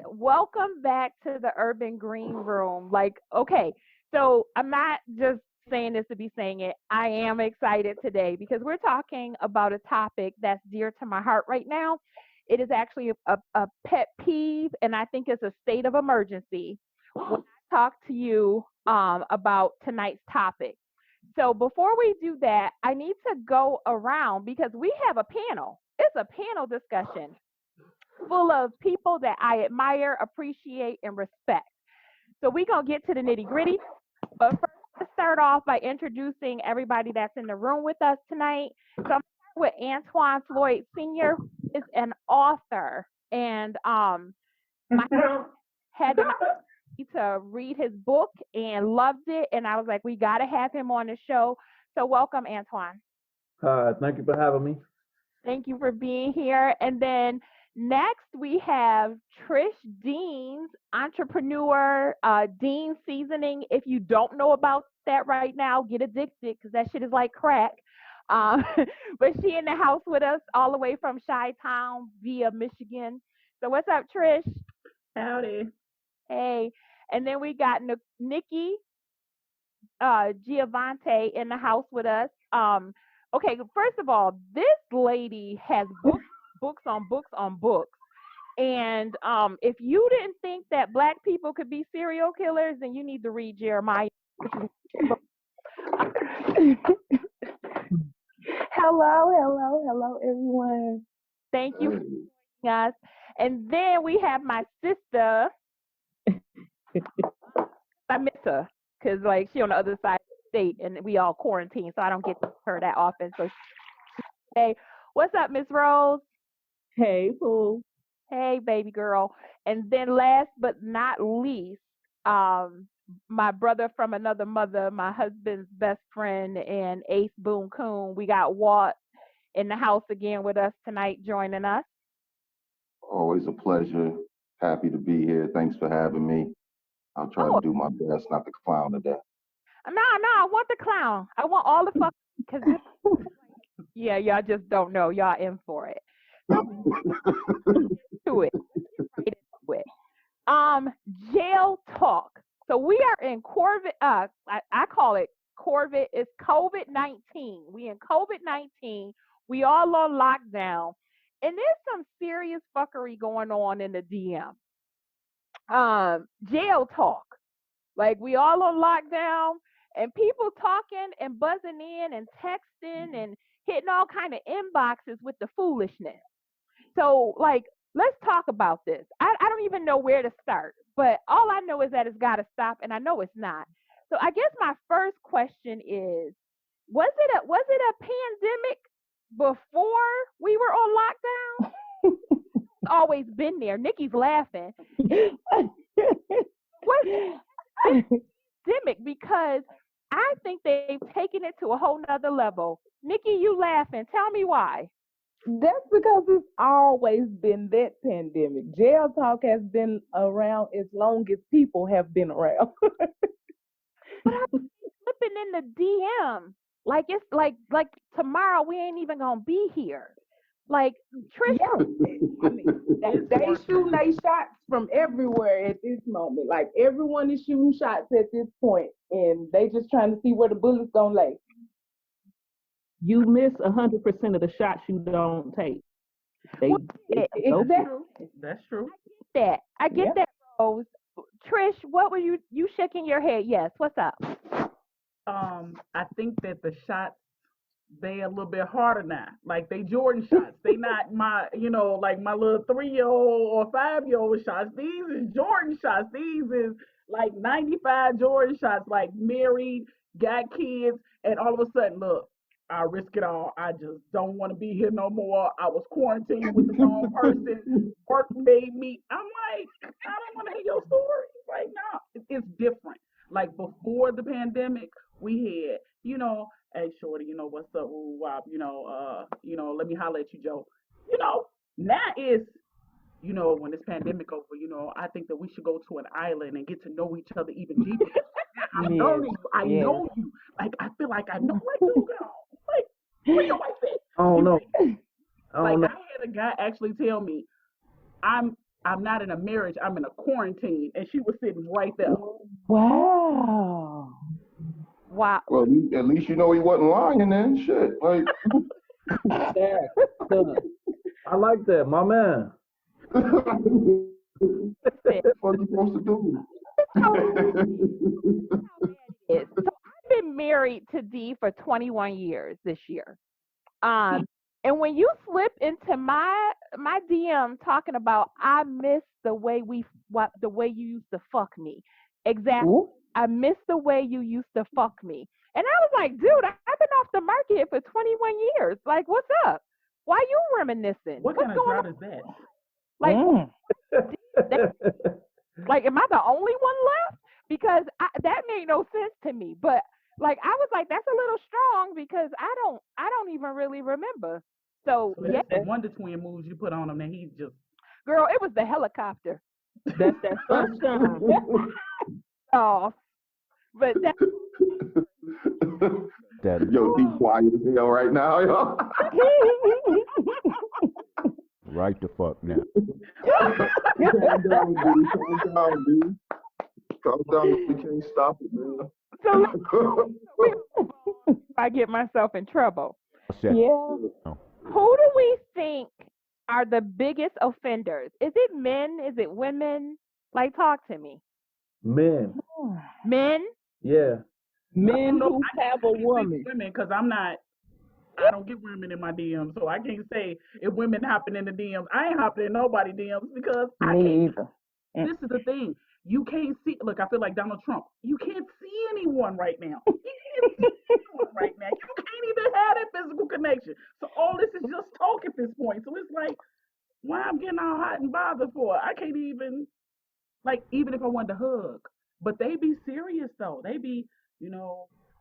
Welcome back to the Urban Green Room. Okay, so I'm not just saying this to be saying it. I am excited today because we're talking about a topic that's dear to my heart right now. It is actually a pet peeve, and I think it's a state of emergency when I talk to you about tonight's topic. So before we do that, I need to go around because we have a panel. It's a panel discussion full of people that I admire, appreciate, and respect. So we're going to get to the nitty gritty. But first, let's start off by introducing everybody that's in the room with us tonight. So I'm with Antwan Floyd Sr., who is an author. And my had an opportunity to read his book and loved it. And I was like, we got to have him on the show. So welcome, Antwan. Thank you for having me. Thank you for being here. And then next we have Trish Deans, entrepreneur, Dean Seasoning. If you don't know about that right now, get addicted because that shit is like crack. Um, but she in the house with us all the way from Chi-Town via Michigan. So what's up, Trish? Howdy. Hey. And then we got Nikki Giovante in the house with us. Okay, first of all, this lady has books on books on books. And if you didn't think that black people could be serial killers, then you need to read Jeremiah. Hello, everyone. Thank you for joining us. And then we have my sister. I miss her because she on the other side of the state, and we all quarantine, so I don't get to her that often. So, hey, what's up, Miss Rose? Hey, Pooh. Hey, baby girl. And then last but not least, my brother from another mother, my husband's best friend, and Ace Boone Coon. We got Walt in the house again with us tonight, joining us. Always a pleasure. Happy to be here. Thanks for having me. I'll try to do my best not to clown to death. No, I want the clown. I want all the fuck because yeah, y'all just don't know. Y'all in for it. So, to it. Right into it. Jail talk. So we are in Corvette. I call it Corvette. It's COVID-19. We in COVID-19. We all on lockdown, and there's some serious fuckery going on in the DM. Jail talk. We all on lockdown, and people talking and buzzing in and texting and hitting all kind of inboxes with the foolishness. So, let's talk about this. I don't even know where to start, but all I know is that it's got to stop, and I know it's not. So, I guess my first question is: was it a pandemic before we were on lockdown? It's always been there. Nikki's laughing. Was it a pandemic? Because I think they've taken it to a whole nother level. Nikki, you laughing? Tell me why. That's because it's always been that pandemic. Jail talk has been around as long as people have been around. But I'm flipping in the DM. It's like tomorrow we ain't even gonna be here. Trish. Yeah. I mean, they shooting their shots from everywhere at this moment. Everyone is shooting shots at this point, and they just trying to see where the bullets gonna lay. You miss 100% of the shots you don't take. Exactly. That's true. I get that, Rose. Trish, what were you shaking your head? Yes. What's up? I think that the shots they a little bit harder now. They Jordan shots. They not my my little 3-year-old or 5-year-old shots. These is Jordan shots. These is 95 Jordan shots. Married, got kids, and all of a sudden, look, I risk it all. I just don't want to be here no more. I was quarantined with the wrong person. Work made me. I'm like, I don't want to hear your story. No, it's different. Before the pandemic, we had, hey shorty, what's up, woo wop, let me holler at you, Joe. Now is, when this pandemic over, I think that we should go to an island and get to know each other even deeper. I know you. I feel like I know. Dude, where your wife at? I don't know. I had a guy actually tell me, I'm I'm not in a marriage, I'm in a quarantine. And she was sitting right there. Wow. Wow. Well, at least you know he wasn't lying then. Shit. Like, Yeah. I like that, my man. what the fuck you supposed to do? Is. So I've been married to D for 21 years this year. And when you slip into my DM talking about I miss the way the way you used to fuck me. Exactly. Ooh. I miss the way you used to fuck me. And I was like, dude, I've been off the market for 21 years. Like, what's up? Why you reminiscing? What What's kind of going drought on? is that? Like, like, am I the only one left? Because that made no sense to me. But like, I was like, that's a little strong because I don't even really remember. So So yeah, that's the Wonder Twin moves you put on him, and he's just. girl, it was the helicopter. That's that sunshine. Oh, but that Yo, he quiet as hell right now, yo. Right the fuck now. Calm down, dude. Calm down, dude. Calm down. We can't stop it, man. so if I get myself in trouble. Yeah. Who do we think are the biggest offenders? Is it men? Is it women? Like, talk to me. Men. Men? Yeah. Men who I have a can't speak for woman. women because I don't get women in my DMs, so I can't say if women hopping in the DMs. I ain't hopping in nobody DMs because I Me can't. either. This is the thing. You can't see. Look, I feel like Donald Trump. You can't see anyone right now. You can't see anyone right now. You can't even have that physical connection. So all this is just talk at this point. So it's like, why I'm getting all hot and bothered for? I can't even, like, even if I wanted to hug. But they be serious though. They be,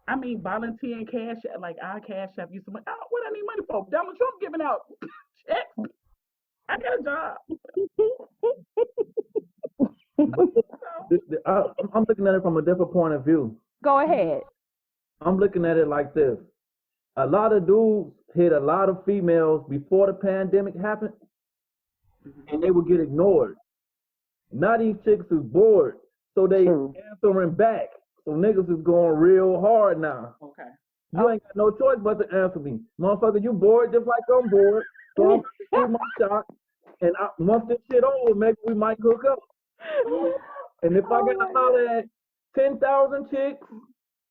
I mean, volunteering cash, like I cash app you some money. Oh, what I need money for? Donald Trump giving out checks. I got a job. I'm looking at it from a different point of view. Go ahead. I'm looking at it like this. A lot of dudes hit a lot of females before the pandemic happened, and they would get ignored. Now these chicks is bored, so they answering back. So niggas is going real hard now. Okay. You ain't got no choice but to answer me. Motherfucker, you bored just like I'm bored. So I'm gonna shoot my shot. And once this shit over, maybe we might hook up. And if I gotta holler at 10,000 chicks,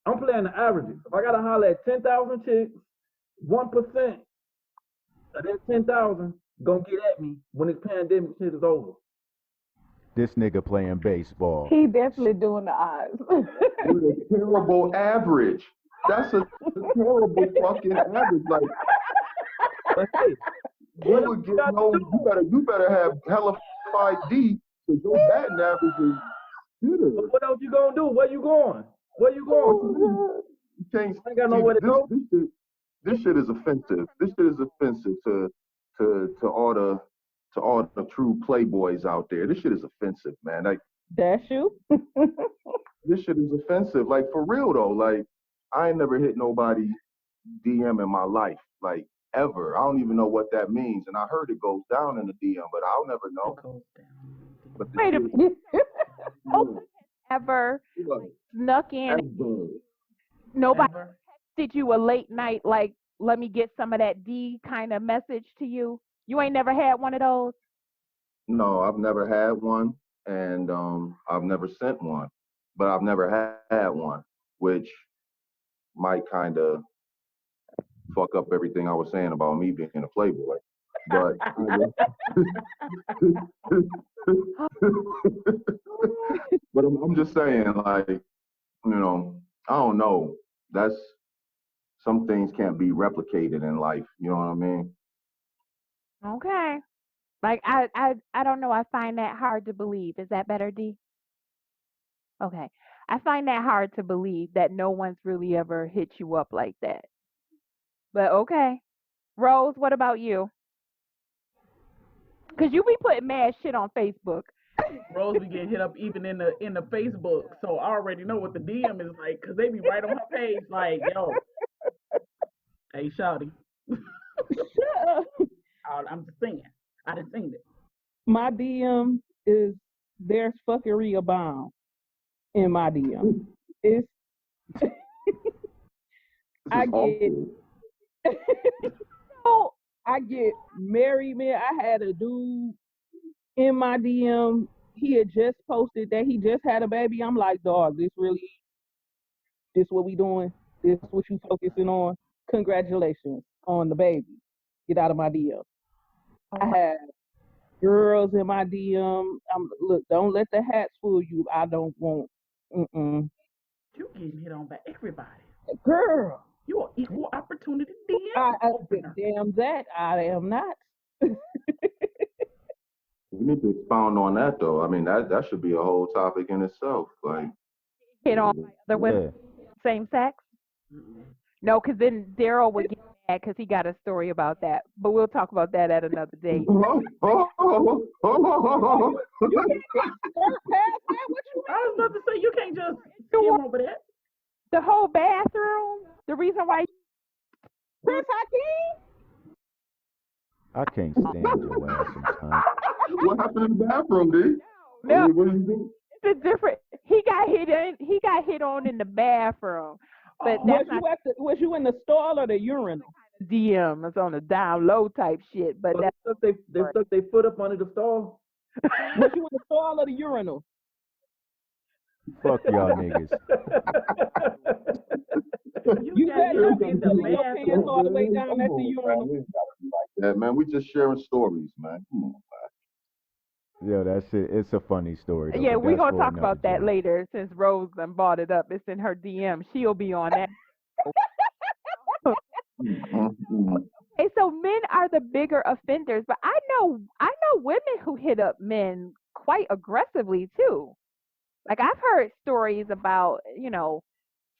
I'm playing the averages. If I gotta holler at 10,000 chicks, 1% of that 10,000 gonna get at me when this pandemic shit is over. This nigga playing baseball. He definitely doing the odds. It's a terrible average. That's a terrible fucking average. Like, But hey, you better have hella 5D because your batting average is good. what else you gonna do? Where you going? You can't. I ain't got nowhere to go. This shit is offensive. This shit is offensive to all the true playboys out there. This shit is offensive, man. Like, That's you. this shit is offensive. Like, for real though. Like, I ain't never hit nobody DM in my life, like, ever. I don't even know what that means. And I heard it goes down in the DM, but I'll never know. It goes down. But Wait a minute. minute. Ever snuck in? Nobody Ever? texted you a late night, like, let me get some of that D kind of message to you? You ain't never had one of those? No, I've never had one, and I've never sent one, but I've never had one, which might kind of fuck up everything I was saying about me being a playboy. But but I'm just saying, like, I don't know. That's some things can't be replicated in life. You know what I mean? Okay. Like, I don't know. I find that hard to believe. Is that better, D? Okay. I find that hard to believe that no one's really ever hit you up like that. But okay. Rose, what about you? Because you be putting mad shit on Facebook. Rose be getting hit up even in the Facebook, so I already know what the DM is like because they be right on her page like, yo, hey, shawty. I'm just saying. I done seen it. My DM is there's fuckery abound in my DM. It's I get Oh, I get married, man. I had a dude in my DM. He had just posted that he just had a baby. I'm like, dog, this what we doing? This what you focusing on? Congratulations on the baby. Get out of my DM. I have girls in my DM. Look, don't let the hats fool you. I don't want. Mm-mm. You getting hit on by everybody. Girl, You are equal opportunity DM I opener. damn that I am not. We need to expound on that though. I mean, that should be a whole topic in itself. Like, hit on by other women, Yeah. same sex? No, because then Daryl would get mad because he got a story about that. But we'll talk about that at another date. You can't skirt past that. What you I was about to say you can't just You skim want over that. the whole bathroom? The reason why Prince Hakeem? I can't stand your ass sometimes. what happened in the bathroom, D? no, What did you do? it's a different. He got hit in. He got hit on in the bathroom, but that's not Was you in the stall or the urinal? DM. It's on the down low type shit. But But that's they stuck their foot up under the stall. Was you in the stall or the urinal? Fuck y'all niggas. You got better hit not be in the pulling your pants bathroom. all the way down at the urinal. Yeah, man, we just sharing stories, man. Come on. Yo, that shit, it's a funny story though. yeah. but We're that's gonna for talk another about that day. later since Rose done brought it up. It's in her DM. She'll be on that. Okay, so men are the bigger offenders, but I know women who hit up men quite aggressively too. Like I've heard stories about,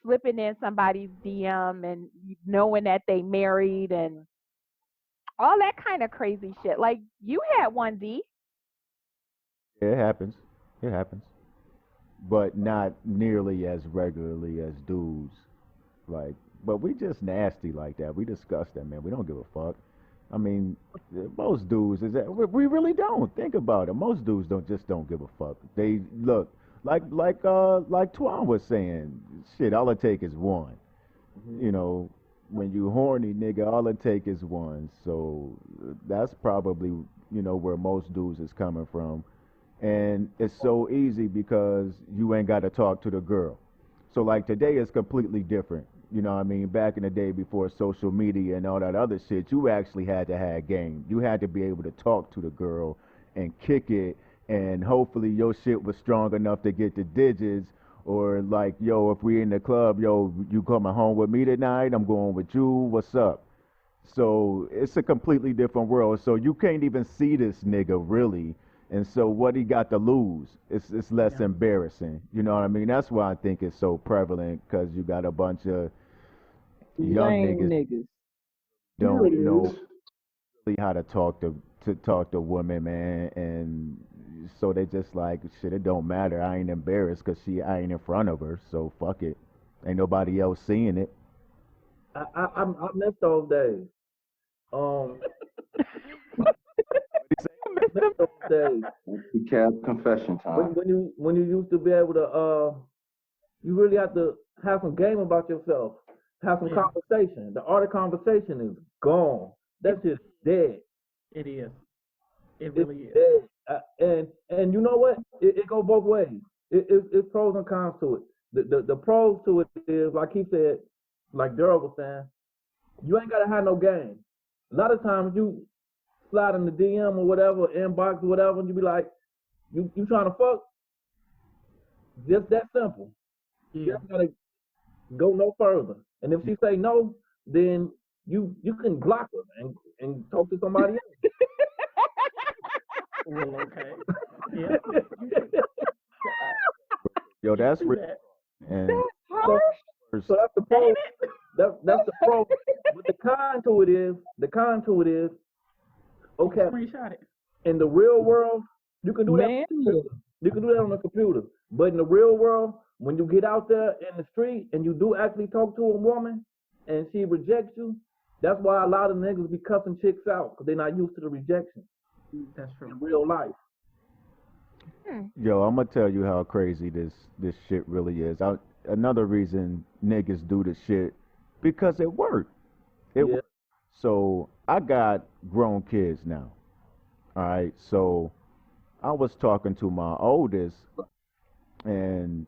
slipping in somebody's DM and knowing that they married and all that kind of crazy shit. Like you had one D. Yeah, it happens. It happens. But not nearly as regularly as dudes. Like, but we just nasty like that. We discuss that, man. We don't give a fuck. I mean, most dudes is that we really don't think about it. Most dudes don't give a fuck. They look like Twan was saying. Shit, all it take is one. You know, when you horny, nigga, all it take is one. So that's probably where most dudes is coming from. And it's so easy because you ain't got to talk to the girl. So like today is completely different. You know what I mean? Back in the day before social media and all that other shit, you actually had to have game. You had to be able to talk to the girl and kick it, and hopefully your shit was strong enough to get the digits. Or like, yo, if we in the club, yo, you coming home with me tonight? I'm going with you. What's up? So it's a completely different world. So you can't even see this nigga really. And so what he got to lose? It's less Yeah. embarrassing. You know what I mean? That's why I think it's so prevalent because you got a bunch of young Lame niggas niggas. don't Here it know is. really how to talk to women, man, and so they just like shit. It don't matter. I ain't embarrassed because I ain't in front of her. So fuck it. Ain't nobody else seeing it. I miss those days. Um, miss those days. That's the cab confession time. When you used to be able to you really have to have some game about yourself, have some Yeah. conversation. The art of conversation is gone. That shit's dead. It is. It It's really is. dead. And you know what? It goes both ways. It's pros and cons to it. The pros to it is like he said, like Daryl was saying, you ain't gotta have no game. A lot of times you slide in the DM or whatever, inbox or whatever, and you be like, you trying to fuck? Just that simple. You Yeah. don't gotta go no further. And if she say no, then you can block her and talk to somebody else. Well, okay. Yeah. Yo, that's Do real. that. And So, first, so that's the pro. Ain't it? That's the pro. But the con to it is, okay, Screenshot it. in the real world, you can do that. Man, look. You can do that on the computer. But in the real world, when you get out there in the street and you do actually talk to a woman and she rejects you, that's why a lot of niggas be cussing chicks out because they're not used to the rejection. That's true. in real life. Hmm. Yo, I'm gonna tell you how crazy this shit really is. Another reason niggas do this shit because it worked. It Yeah. worked. So I got grown kids now. All right. So I was talking to my oldest, and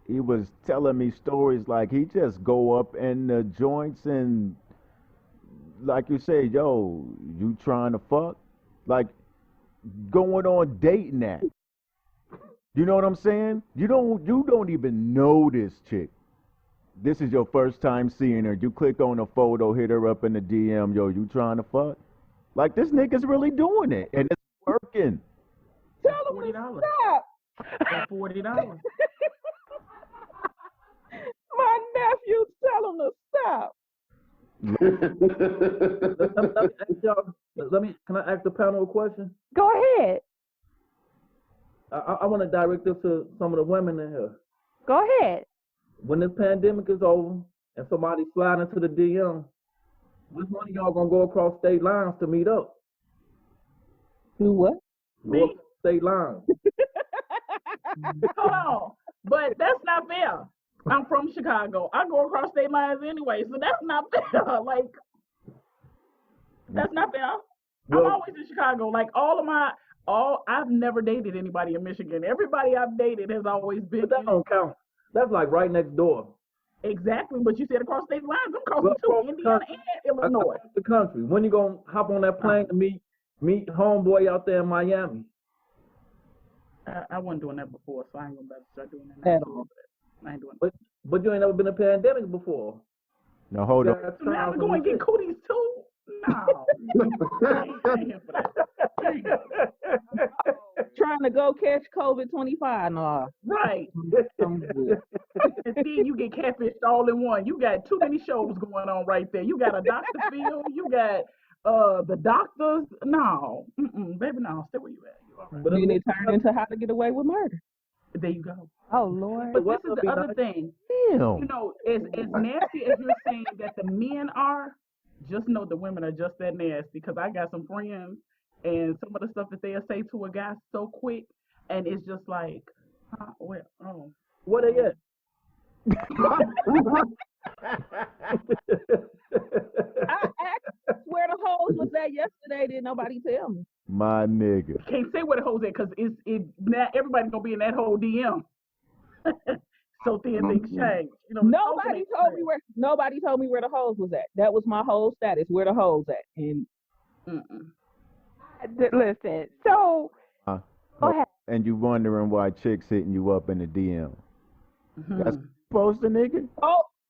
he was telling me stories like he just go up in the joints and like you say, yo, you trying to fuck? Like going on dating that. You know what I'm saying? You don't even know this chick. This is your first time seeing her. You click on a photo, hit her up in the DM, yo, you trying to fuck? Like this nigga's really doing it and it's working. At Tell them to $40. stop. At $40. My nephew, tell him to stop. Let me ask y'all. Can I ask the panel a question? Go ahead. I want to direct this to some of the women in here. Go ahead. When this pandemic is over and somebody slide into the DM, which one of y'all gonna go across state lines to meet up? Do what? Go Me? across state lines. Hold on. But that's not fair. I'm from Chicago. I go across state lines anyway, so that's not fair. Like, that's not fair. I'm Well, always in Chicago. Like I've never dated anybody in Michigan. Everybody I've dated has always been but that in, don't count. That's like right next door. exactly. But you said across state lines. I'm Well, crossing across two, the Indiana country. and Illinois. Across the country. When you gonna hop on that plane to meet homeboy out there in Miami? I wasn't doing that before, so I ain't gonna about to start doing that now. At all. I ain't doing But you ain't never been in a pandemic before. Now hold on. that. So now I'm going to get cooties too? No. I ain't here for that. I ain't here for that. Trying to go catch COVID-25. Nah, Right. I'm good. And then you get catfished all in one. You got too many shows going on right there. You got a Dr. Phil. You got the doctors. No. Baby, no. Stay where you at. You all right. But Then it turned into How to Get Away with Murder. There you go. Oh Lord. But this weather is the be other nice. thing. Damn. You know, as nasty as you're saying that the men are, just know the women are just that nasty. Because I got some friends, and some of the stuff that they'll say to a guy so quick, and it's just like, well, oh. where they at? I asked where the hoes was at yesterday. Didn't nobody tell me? My nigga. Can't say where the hoes at because now everybody's gonna be in that whole DM. So then things change. You know, Nobody told me where the hoes was at. That was my whole status. Where the hoes at? And Listen. So Uh, go ahead. and you wondering why chicks hitting you up in the DM. That's supposed to nigga?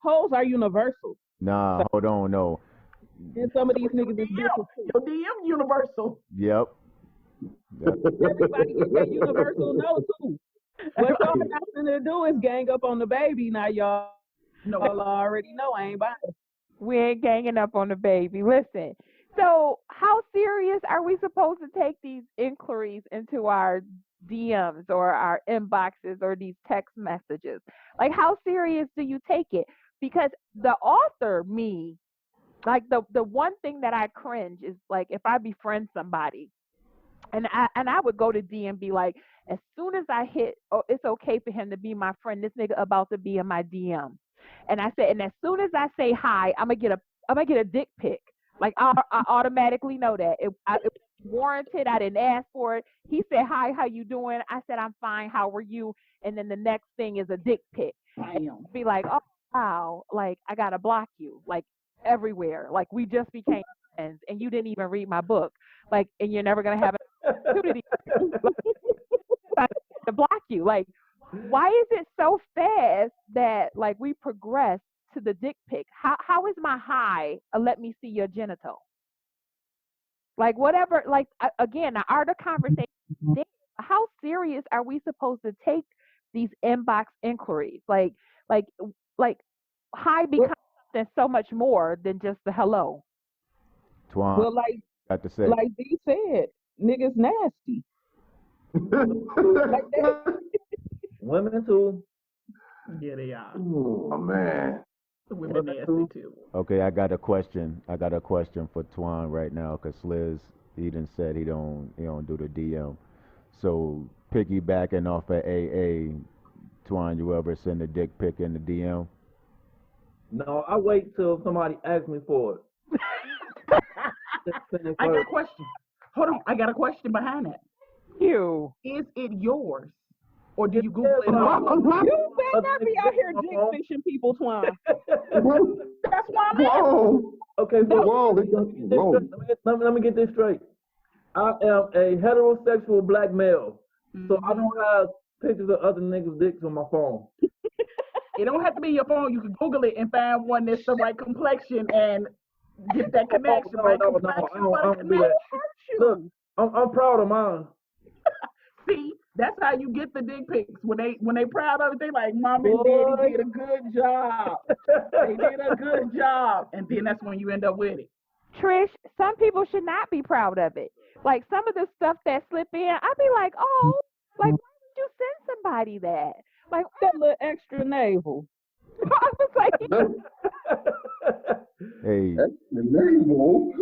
hoes are universal. Nah, hold on, no. And some of these niggas is different too. Your DM universal. Yep. Everybody get that universal no too. What y'all got nothing to do is gang up on the baby. Now y'all No, already know I ain't buying. We ain't ganging up on the baby. Listen. So how serious are we supposed to take these inquiries into our DMs or our inboxes or these text messages? Like how serious do you take it? Because the author, me, like the one thing that I cringe is like if I befriend somebody and I would go to D and be like, as soon as I hit, oh, it's okay for him to be my friend. This nigga about to be in my DM, and I said, and as soon as I say hi, I'm gonna get a dick pic. Like I automatically know that it was warranted. I didn't ask for it. He said, hi, how you doing? I said, I'm fine. How are you? And then the next thing is a dick pic. damn. Be like, oh wow, like I gotta block you, like everywhere. Like we just became friends, and you didn't even read my book, like, and you're never gonna have an opportunity to block you. Like, why is it so fast that like we progress to the dick pic? How is my hi? Let me see your genital. Like whatever. Like again, the art of conversation. How serious are we supposed to take these inbox inquiries? Like, like, hi becomes something so much more than just the hello. Twan, Well, got to say. like D said, niggas nasty. Like that. Women too. Yeah, they are. Oh man. The women nasty too. Okay, I got a question. I got a question for Twan right now, cause Sliz He done said he don't do the DM. So piggybacking off of AA, Twan, you ever send a dick pic in the DM? No, I wait till somebody asks me for it. Send it I got a first. question. Hold on, I got a question behind that. You. Is it yours, or do It you Google it depends on on? how You better other not be niggas out dick here on my dick phone. fishing people, Twine. That's why I'm asking. Whoa, Okay, so whoa, let me get this straight. I am a heterosexual black male, so I Mhm. don't have pictures of other niggas' dicks on my phone. It don't have to be your phone. You can Google it and find one that's the right complexion and get that connection. No, Right no, complexion I for the don't do that. connection. Look, I'm proud of mine. See, that's how you get the dick pics. When they proud of it, they like, Mom and Boy. Daddy did a good job. They did a good job, and then that's when you end up with it. Trish, some people should not be proud of it. Like some of the stuff that slip in, I'd be like, oh, like why would you send somebody that? Like That little extra navel. I was like, Hey, that's the name,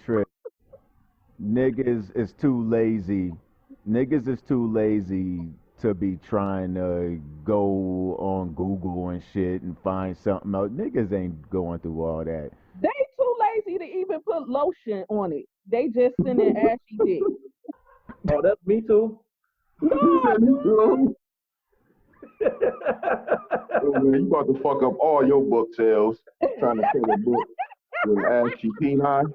Trish, niggas is too lazy. Niggas is too lazy to be trying to go on Google and shit and find something else. Niggas ain't going through all that. They too lazy to even put lotion on it. They just sending ashy dick. Oh, that's me too. No, Oh, man, you about to fuck up all your book sales trying to sell a book with ashy penile.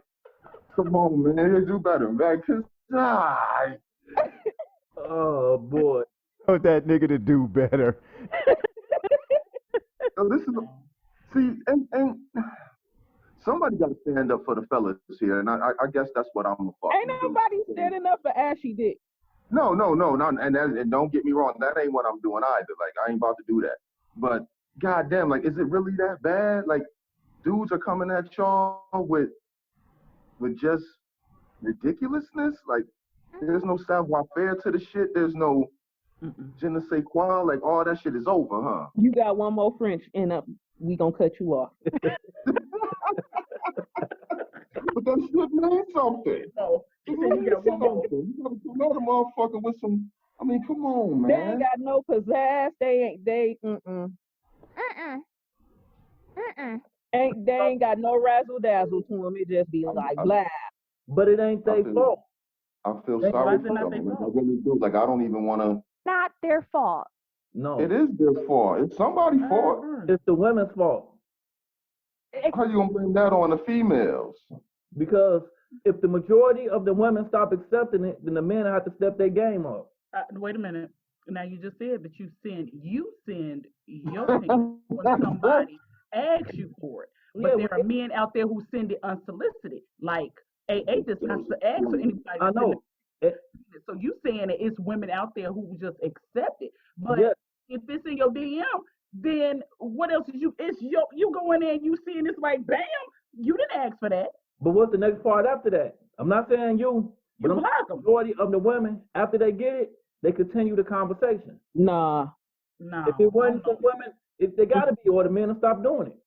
Come on, man, you do better, man. Cause Oh boy. Told that nigga to do better. so this is see, and somebody got to stand up for the fellas here, and I guess that's what I'm gonna ain't fucking do. nobody standing up for ashy dick. No, not, and don't get me wrong, that ain't what I'm doing either. Like I ain't about to do that. But goddamn, like, is it really that bad? Like, dudes are coming at y'all with just ridiculousness. Like, there's no savoir faire to the shit. There's no je ne sais quoi. Like, all that shit is over, huh? You got one more French and we gonna cut you off. But that shit means something. So he said you got one more. You gotta come at a motherfucker with some. I mean, come on, They ain't man. got no pizzazz. They ain't got no razzle dazzle to them. It just be like blah. But it ain't their fault. I feel Why sorry is it for not them. their Like, I fault? really do. Like, I don't even want to. not their fault. No, It is their fault. It's somebody's fault. it's the women's fault. How you gonna blame that on the females? Because if the majority of the women stop accepting it, then the men have to step their game up. Wait a minute. Now you just said that you send your penis when somebody asks you for it. But Yeah, there are men out there who send it unsolicited. Like AA does not ask for anybody to I send know. it. So you saying that it's women out there who just accept it. But Yeah. if it's in your DM, then what else is you? It's you go in there and you see and it's like, bam, you didn't ask for that. But what's the next part after that? I'm not saying you, but You I'm block saying the them. majority of the women, after they get it, they continue the conversation. Nah. No, If it wasn't for women, if they gotta be, or the men will stop doing it.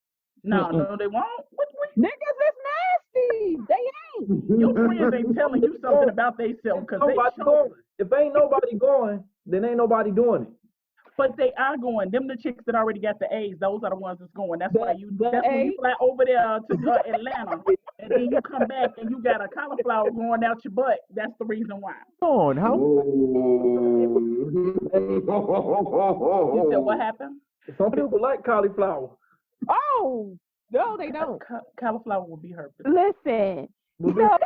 no, they won't. What Niggas is nasty. They ain't. your friends ain't telling you something about themselves because they Nobody show. going. If ain't nobody going, then ain't nobody doing it. But they are going. Them the chicks that already got the A's. Those are the ones that's going. That's why you. The That's when you A? fly over there to Atlanta, and then you come back and you got a cauliflower growing out your butt. That's the reason why. Come on, how You said what happened? Some people like cauliflower. Oh no, they don't. Cauliflower will be herpes. Listen, Maybe so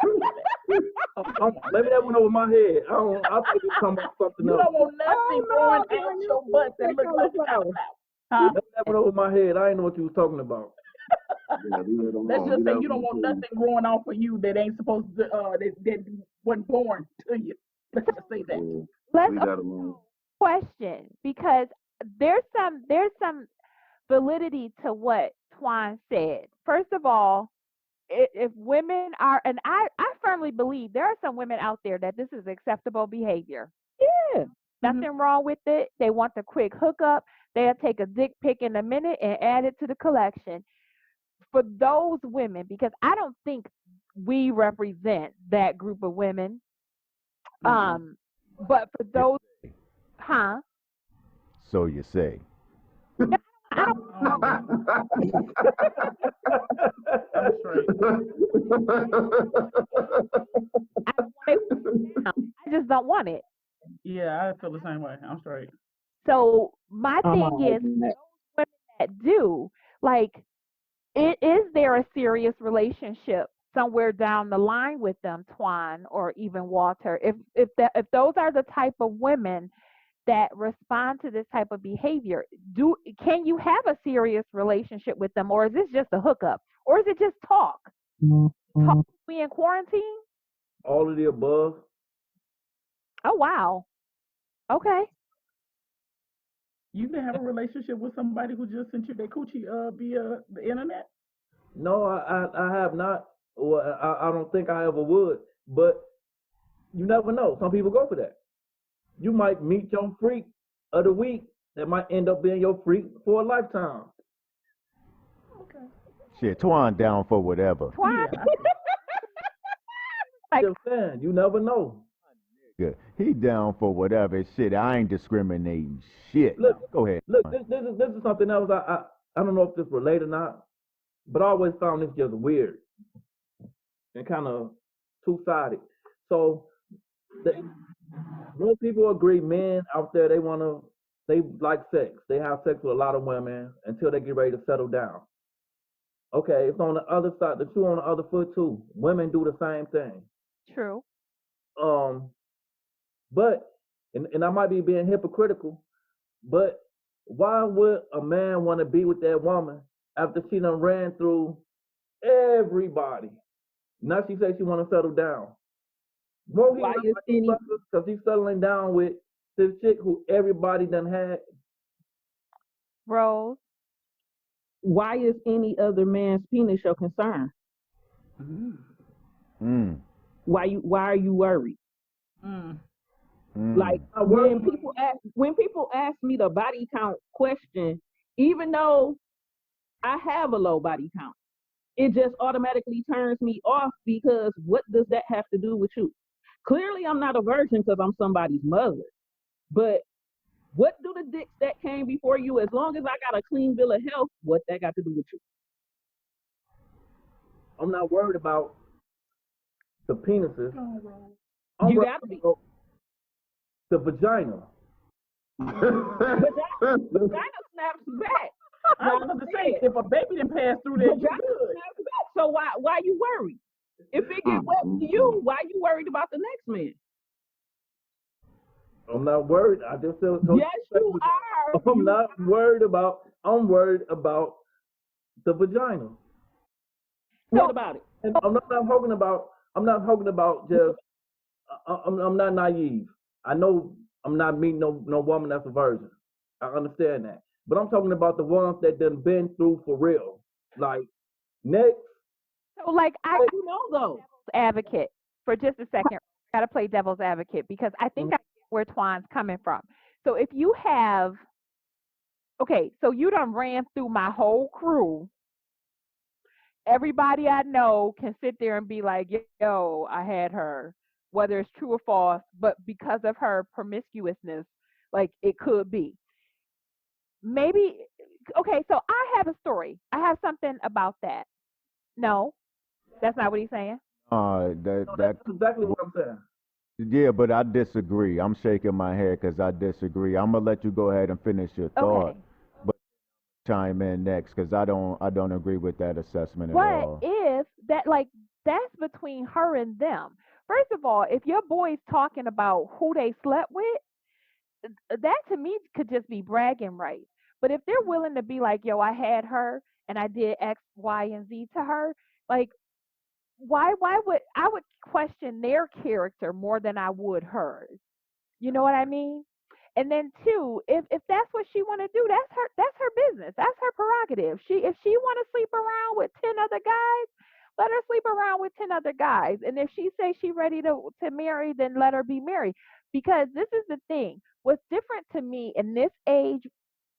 that went over my head. I think it's talking about something You else. don't want nothing growing out your butt that looks like a cauliflower. Huh? Maybe that went over my head. I didn't know what you was talking about. Let's just say you don't want nothing growing off of you that ain't supposed to that wasn't born to you. Let's just say that. let's Leave that alone. question because there's some validity to what Twan said. First of all, if women are, and I firmly believe there are some women out there that this is acceptable behavior. Yeah. Nothing wrong with it. They want the quick hookup. They'll take a dick pic in a minute and add it to the collection. For those women, because I don't think we represent that group of women. Mm-hmm. But for those, huh? So you say. I don't. I'm straight. I don't want it down. I just don't want it. Yeah, I feel the same way. I'm straight. So my I'm thing all is, in that. women that do, like, is there a serious relationship somewhere down the line with them, Twan or even Walter? If those are the type of women that respond to this type of behavior, can you have a serious relationship with them, or is this just a hookup, or is it just talk? Talk we in quarantine? All of the above. Oh wow. Okay. You can have a relationship with somebody who just sent you their coochie via the internet. No, I have not. Well, I don't think I ever would. But you never know. Some people go for that. You might meet your freak of the week that might end up being your freak for a lifetime. Okay. Shit, Twan down for whatever. Twan, Yeah. like, Just saying, you never know. Good. He down for whatever. Shit, I ain't discriminating. Shit. Look, Go ahead. look, this is something else. I don't know if this related or not, but I always found this just weird and kind of two-sided. So the, most people agree, men out there they like sex. They have sex with a lot of women until they get ready to settle down. Okay, it's on the other side, the shoe on the other foot too. Women do the same thing. true. Um, but and I might be being hypocritical, but why would a man want to be with that woman after she done ran through everybody? Now she says she want to settle down. Won't he Why look is like a any sucker because he's settling down with this chick who everybody done had? Rose. why is any other man's penis your concern? Mm. Mm. Why are you worried? Mm. Like Mm. I worry. when people ask me the body count question, even though I have a low body count, it just automatically turns me off because what does that have to do with you? Clearly, I'm not a virgin because I'm somebody's mother. But what do the dicks that came before you? As long as I got a clean bill of health, what that got to do with you? I'm not worried about the penises. Oh, Rose. I'm You worried got to be. about the vagina. Vagina snaps back. I was about to say, if a baby didn't pass through there, you Vagina good. snaps back. So why you worried? If it get wet to you, why you worried about the next man? I'm not worried. I just said Yes, you are. I'm not worried about. I'm worried about the vagina. What about it? And I'm not talking about. I'm not talking about just. I'm not naive. I know I'm not meeting no woman that's a virgin. I understand that. But I'm talking about the ones that done been through for real. Like next. So, like, I You know though. advocate for just a second. I gotta play devil's advocate because I think I get where Twan's coming from. So if you have, okay, so you done ran through my whole crew. Everybody I know can sit there and be like, yo, I had her, whether it's true or false, but because of her promiscuousness, like it could be. Maybe, okay, so I have a story. I have something about that. No, that's not what he's saying. That's exactly what I'm saying. Yeah, but I disagree. I'm shaking my head because I disagree. I'm gonna let you go ahead and finish your thought, Okay. but chime in next because I don't agree with that assessment at What all. if that, like, that's between her and them? First of all, if your boy's talking about who they slept with, that to me could just be bragging rights. But if they're willing to be like, yo, I had her and I did X, Y, and Z to her, like, why would I would question their character more than I would hers? You know what I mean? And then two, if that's what she want to do, that's her business. That's her prerogative. If she want to sleep around with 10 other guys, let her sleep around with 10 other guys. And if she says she ready to marry, then let her be married. Because this is the thing. What's different to me in this age,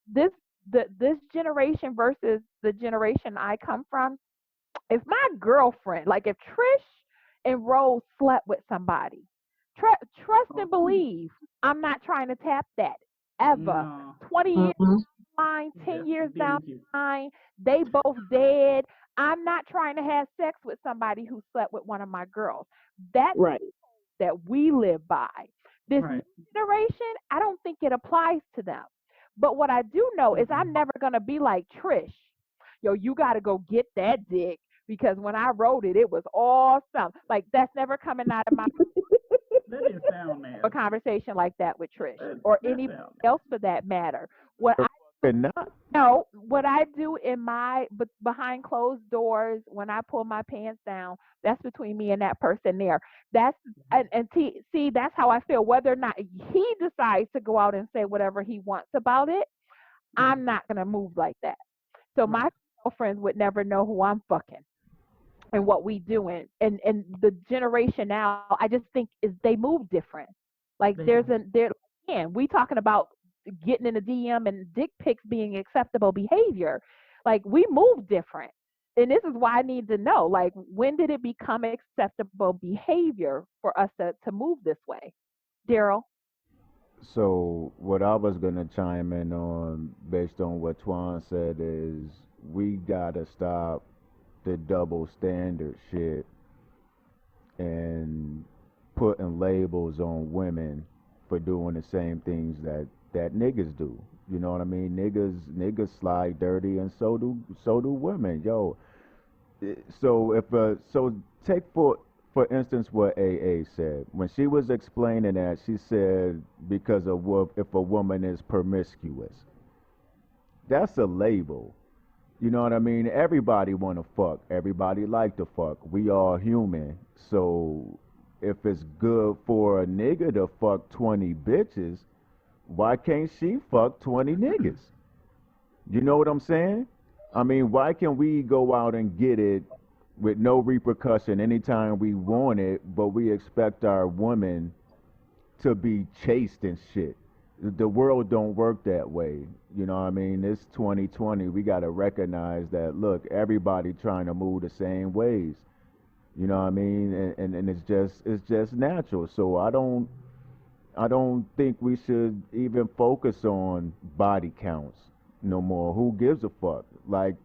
this this generation versus the generation I come from, if my girlfriend, like if Trish and Rose slept with somebody, trust and believe, I'm not trying to tap that ever. No, 20 years Mm-hmm. down the line, 10 that's years down dangerous. the line, they both dead. I'm not trying to have sex with somebody who slept with one of my girls. That's Right. that we live by. This new Right. generation, I don't think it applies to them. But what I do know is I'm never going to be like Trish. Yo, you got to go get that dick because when I wrote it, it was awesome. Like, that's never coming out of my That didn't sound a nasty. conversation like that with Trish or That anybody sound else for that matter. What I And not. know, what I do in my behind closed doors when I pull my pants down, that's between me and that person there. That's see, that's how I feel. Whether or not he decides to go out and say whatever he wants about it, I'm not gonna move like that. So right. my girlfriends would never know who I'm fucking and what we doing. And the generation now, I just think is they move different. Like They there's do. a there again, we talking about getting in the DM and dick pics being acceptable behavior. Like we move different. And this is why I need to know, like, when did it become acceptable behavior for us to move this way? Daryl? So what I was gonna chime in on, based on what Twan said, is we gotta stop the double standard shit and putting labels on women for doing the same things that niggas do. You know what I mean? Niggas slide dirty, and so do women. Yo, so take for instance what AA said when she was explaining that. She said because if a woman is promiscuous, that's a label. You know what I mean? Everybody want to fuck. Everybody like to fuck. We all human. So if it's good for a nigga to fuck 20 bitches, why can't she fuck 20 niggas? You know what I'm saying? I mean, why can we go out and get it with no repercussion anytime we want it, but we expect our women to be chaste and shit? The world don't work that way. You know what I mean? It's 2020. We got to recognize that, look, everybody trying to move the same ways. You know what I mean? And it's just natural. So I don't think we should even focus on body counts no more. Who gives a fuck? Like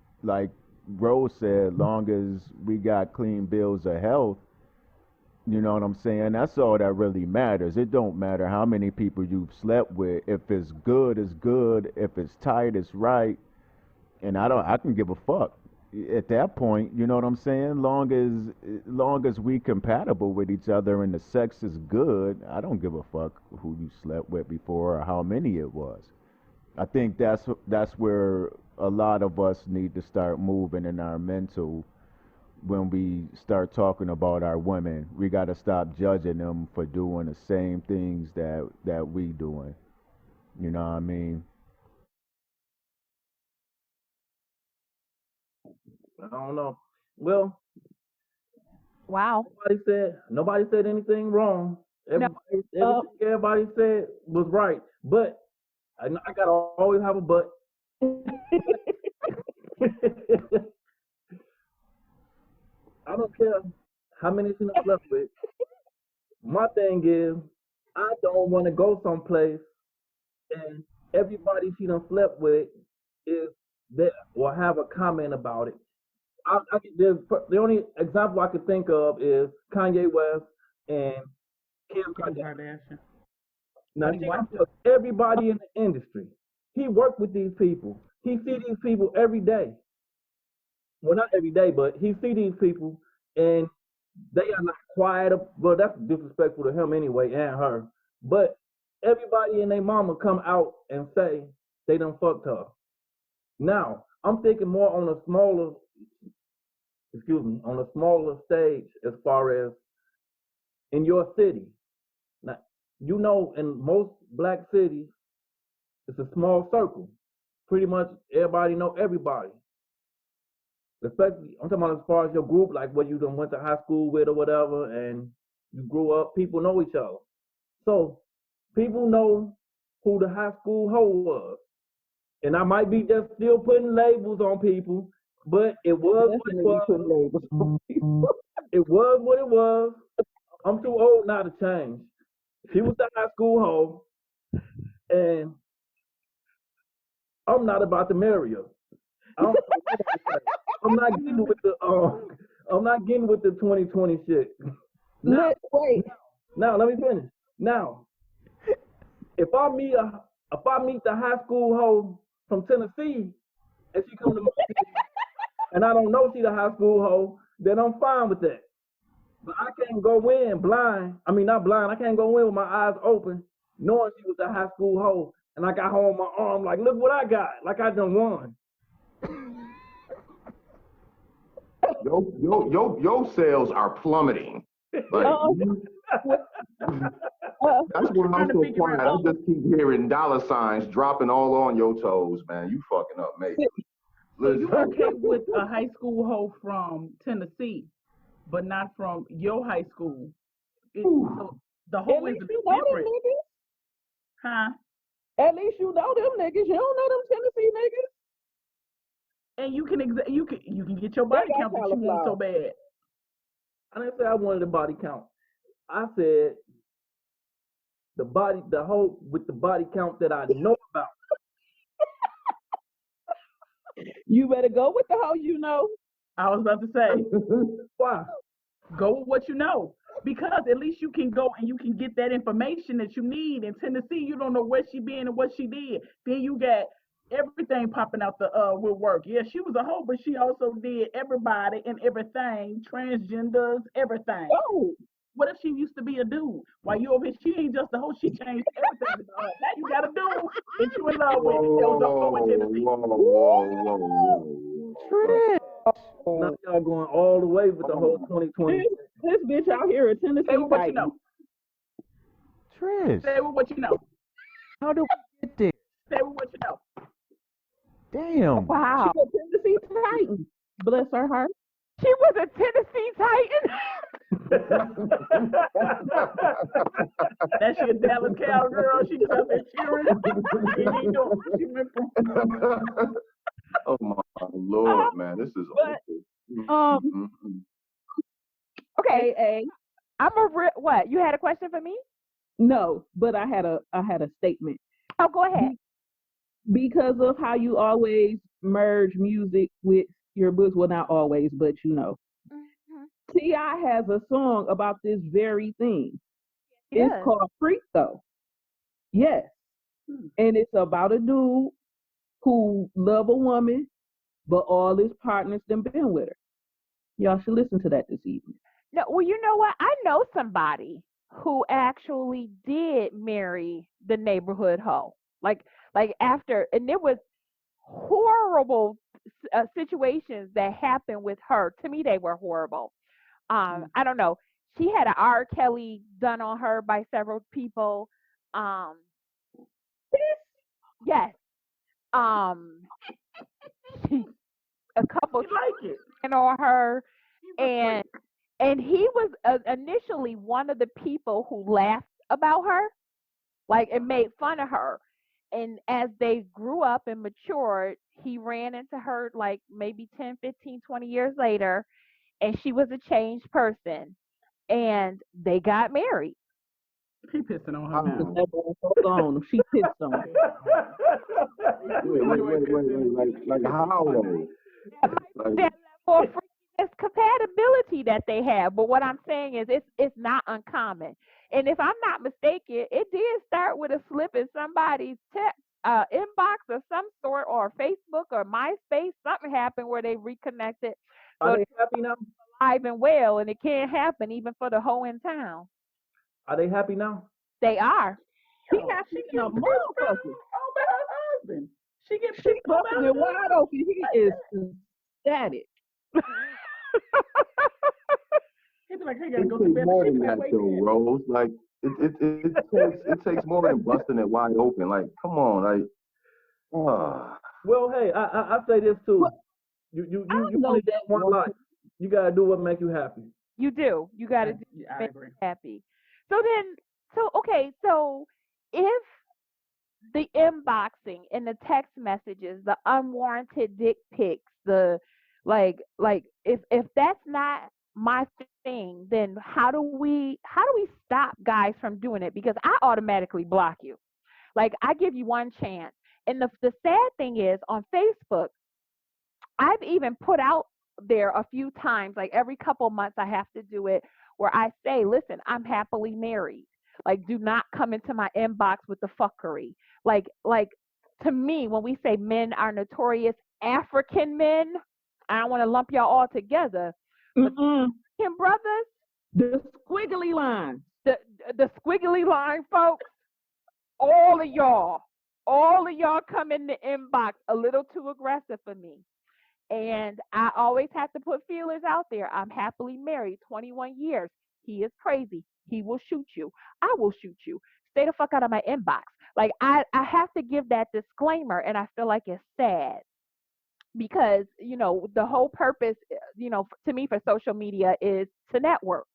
Rose said, long as we got clean bills of health, you know what I'm saying? That's all that really matters. It don't matter how many people you've slept with. If it's good, it's good. If it's tight, it's right. And I can give a fuck at that point. You know what I'm saying? Long as we compatible with each other and the sex is good, I don't give a fuck who you slept with before or how many it was. I think that's where a lot of us need to start moving in our mental. When we start talking about our women, we got to stop judging them for doing the same things that we doing. You know what I mean? I don't know. Well, Wow. nobody said anything wrong. No. Everything everybody said was right. But I gotta always have a but. I don't care how many she done slept with. My thing is, I don't want to go someplace and everybody she done slept with is there or have a comment about it. The only example I can think of is Kanye West and Kim Kim Kardashian. Kardashian. Now But he she wiped done fucked everybody in the industry. He worked with these people. He see these people every day. Well, not every day, but he see these people and they are not quiet. Well, that's disrespectful to him anyway and her. But everybody and their mama come out and say they done fucked her. Now I'm thinking more on a smaller stage as far as in your city. Now, in most black cities, it's a small circle. Pretty much everybody know everybody. Especially, I'm talking about as far as your group, like what you done went to high school with or whatever, and you grew up, people know each other. So people know who the high school hoe was. And I might be just still putting labels on people, But it was what it Definitely was. putting labels on people. It was what it was. I'm too old now to change. She was the high school hoe, and I'm not about to marry her. I don't know what I'm saying. I'm not getting with the I'm not getting with the 2020 shit. Now, Wait. now let me finish. Now, if I meet the high school hoe from Tennessee and she come to my city and I don't know she the high school hoe, then I'm fine with that. But I can't go in blind. I mean, not blind. I can't go in with my eyes open, knowing she was a high school hoe, and I got her on my arm like, look what I got, like I done won. Your sales are plummeting. Like that's where I'm so quiet. I just keep hearing dollar signs dropping all on your toes, man. You fucking up, mate. So you okay with a high school hoe from Tennessee, but not from your high school? So the At hoe is least a bit you know them different, niggas. huh? At least you know them niggas. You don't know them Tennessee niggas. And you can you can get your They body got count that you want so bad. I didn't say I wanted a body count. I said the hoe with the body count that I know about. You better go with the hoe you know. I was about to say, Why? go with what you know. Because at least you can go and you can get that information that you need. In Tennessee, you don't know where she been and what she did. Then you got everything popping out the with work. Yeah, she was a hoe, but she also did everybody and everything, transgenders, everything. Oh, What if she used to be a dude? While you over here, she ain't just a hoe, she changed everything. Now you got a dude that you in love with. That was a hoe in Tennessee. Whoa. Trish. Now y'all going all the way with the whole 2020. this bitch out here a Tennessee Say what you Titan. know. Trish. Say what you know. How do we get there? Say what you know. Damn. Wow. She a Tennessee Titan. Bless her heart. She was a Tennessee Titan. That she a Dallas Cowgirl. She just out there cheering. She ain't know where she went from. Oh my Lord, man, this is But awful. Okay, a I'm a what? You had a question for me? no, but I had a statement. Oh, go ahead. Because of how you always merge music with your books. Well, not always, but you know. Mm-hmm. T.I. has a song about this very thing. Yes. It's called Freak Though. Yes. And it's about a dude who love a woman, but all his partners done been with her. Y'all should listen to that this evening. No, well, you know what? I know somebody who actually did marry the neighborhood hoe. Like after, and there was horrible situations that happened with her. To me, they were horrible. I don't know. She had an R. Kelly done on her by several people. Um, yes. Um, a couple You like it. on her, and he was initially one of the people who laughed about her, like, and made fun of her. And as they grew up and matured, he ran into her like maybe 10, 15, 20 years later, and she was a changed person, and they got married. He pissing on her now. That boy so on. She pissed on her. Wait. Like how though? That might be that level of freakiness compatibility that they have. But what I'm saying is it's not uncommon. And if I'm not mistaken, it did start with a slip in somebody's text inbox of some sort, or Facebook or MySpace. Something happened where they reconnected. So Are they happy now? alive and well, and it can't happen even for the hoe in town. Are they happy now? They are. She happy in a motherfucker. Over her husband. She get She pissed on busting her it wide open. He is ecstatic. He be like, I gotta It go to takes bed. more She than be like, that wait, though, man. Rose. Like it takes more than busting it wide open. Like, come on, like Well, hey, I say this too. You know only that get one life. You gotta do what make you happy. You do. You got to do I make agree. you happy. Okay. So if the inboxing and the text messages, the unwarranted dick pics, the Like if that's not my thing, then how do we stop guys from doing it? Because I automatically block you. Like I give you one chance. And the sad thing is on Facebook, I've even put out there a few times, like every couple months I have to do it, where I say, listen, I'm happily married. Like, do not come into my inbox with the fuckery. Like to me, when we say men are notorious, African men, I don't want to lump y'all all together, but Mm-mm. African brothers, The squiggly line. the the squiggly line folks, all of y'all, all of y'all come in the inbox a little too aggressive for me. And I always have to put feelers out there. I'm happily married, 21 years. He is crazy. He will shoot you. I will shoot you. Stay the fuck out of my inbox. Like I have to give that disclaimer, and I feel like it's sad because the whole purpose, to me for social media is to network.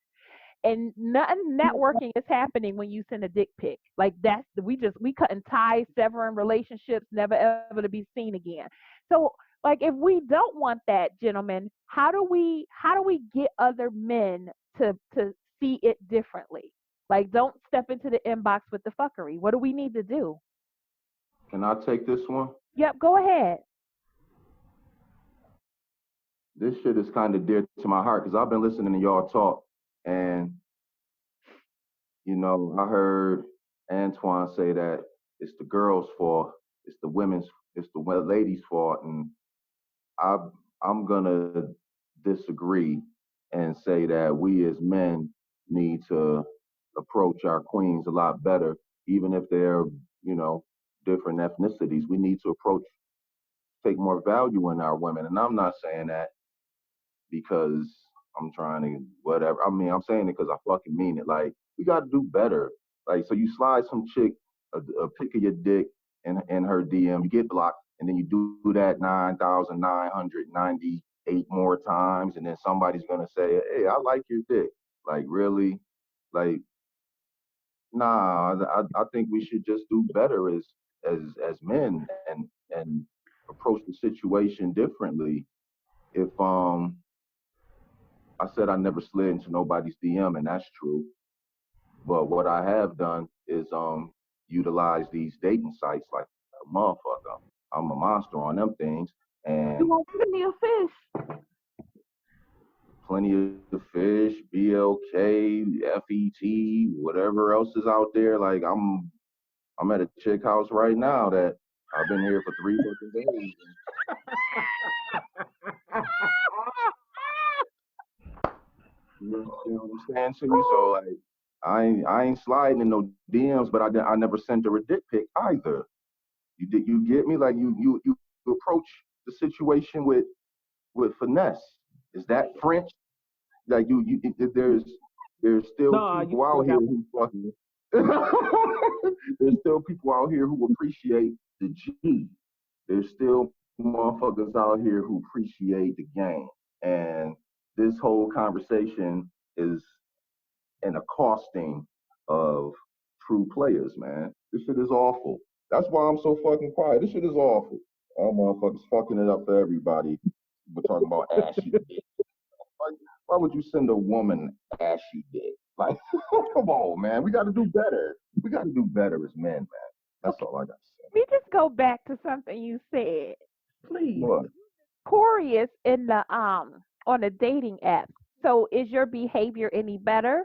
And nothing networking is happening when you send a dick pic. Like that's we cutting ties, severing relationships, never ever to be seen again. So like if we don't want that, gentlemen, how do we get other men to see it differently? Like don't step into the inbox with the fuckery. What do we need to do? Can I take this one? Yep, go ahead. This shit is kind of dear to my heart because I've been listening to y'all talk, and I heard Antwan say that it's the girls' fault, it's the ladies' fault, and I, I'm gonna disagree and say that we as men need to approach our queens a lot better, even if they're, you know, different ethnicities. We need to take more value in our women, and I'm not saying that because I'm trying to whatever. I mean, I'm saying it because I fucking mean it. Like, we got to do better. Like, so you slide some chick a pic of your dick in her DM, you get blocked, and then you do that 9,998 more times, and then somebody's gonna say, "Hey, I like your dick." Like, really? Like, nah. I think we should just do better as men and approach the situation differently. If I said I never slid into nobody's DM, and that's true. But what I have done is utilize these dating sites like a motherfucker. I'm a monster on them things, You and want plenty of fish? plenty of fish, BLK, FET, whatever else is out there. Like, I'm at a chick house right now that I've been here for 3 fucking days. You know what I'm saying to you? So like, I ain't sliding in no DMs, but I never sent her a dick pic either. You get me? Like, you approach the situation with finesse. Is that French? Like, there's still Nah, you people out still here got. who fucking there's still people out here who appreciate the G. There's still motherfuckers out here who appreciate the game. And this whole conversation is an accosting of true players, man. This shit is awful. That's why I'm so fucking quiet. This shit is awful. All motherfuckers fucking it up for everybody. We're talking about ashy dick. Like, why would you send a woman ashy dick? Like, come on, man. We got to do better. We got to do better as men, man. That's Okay, all I got to say. let me just go back to something you said. Please. What? Curious in the on the dating app. So is your behavior any better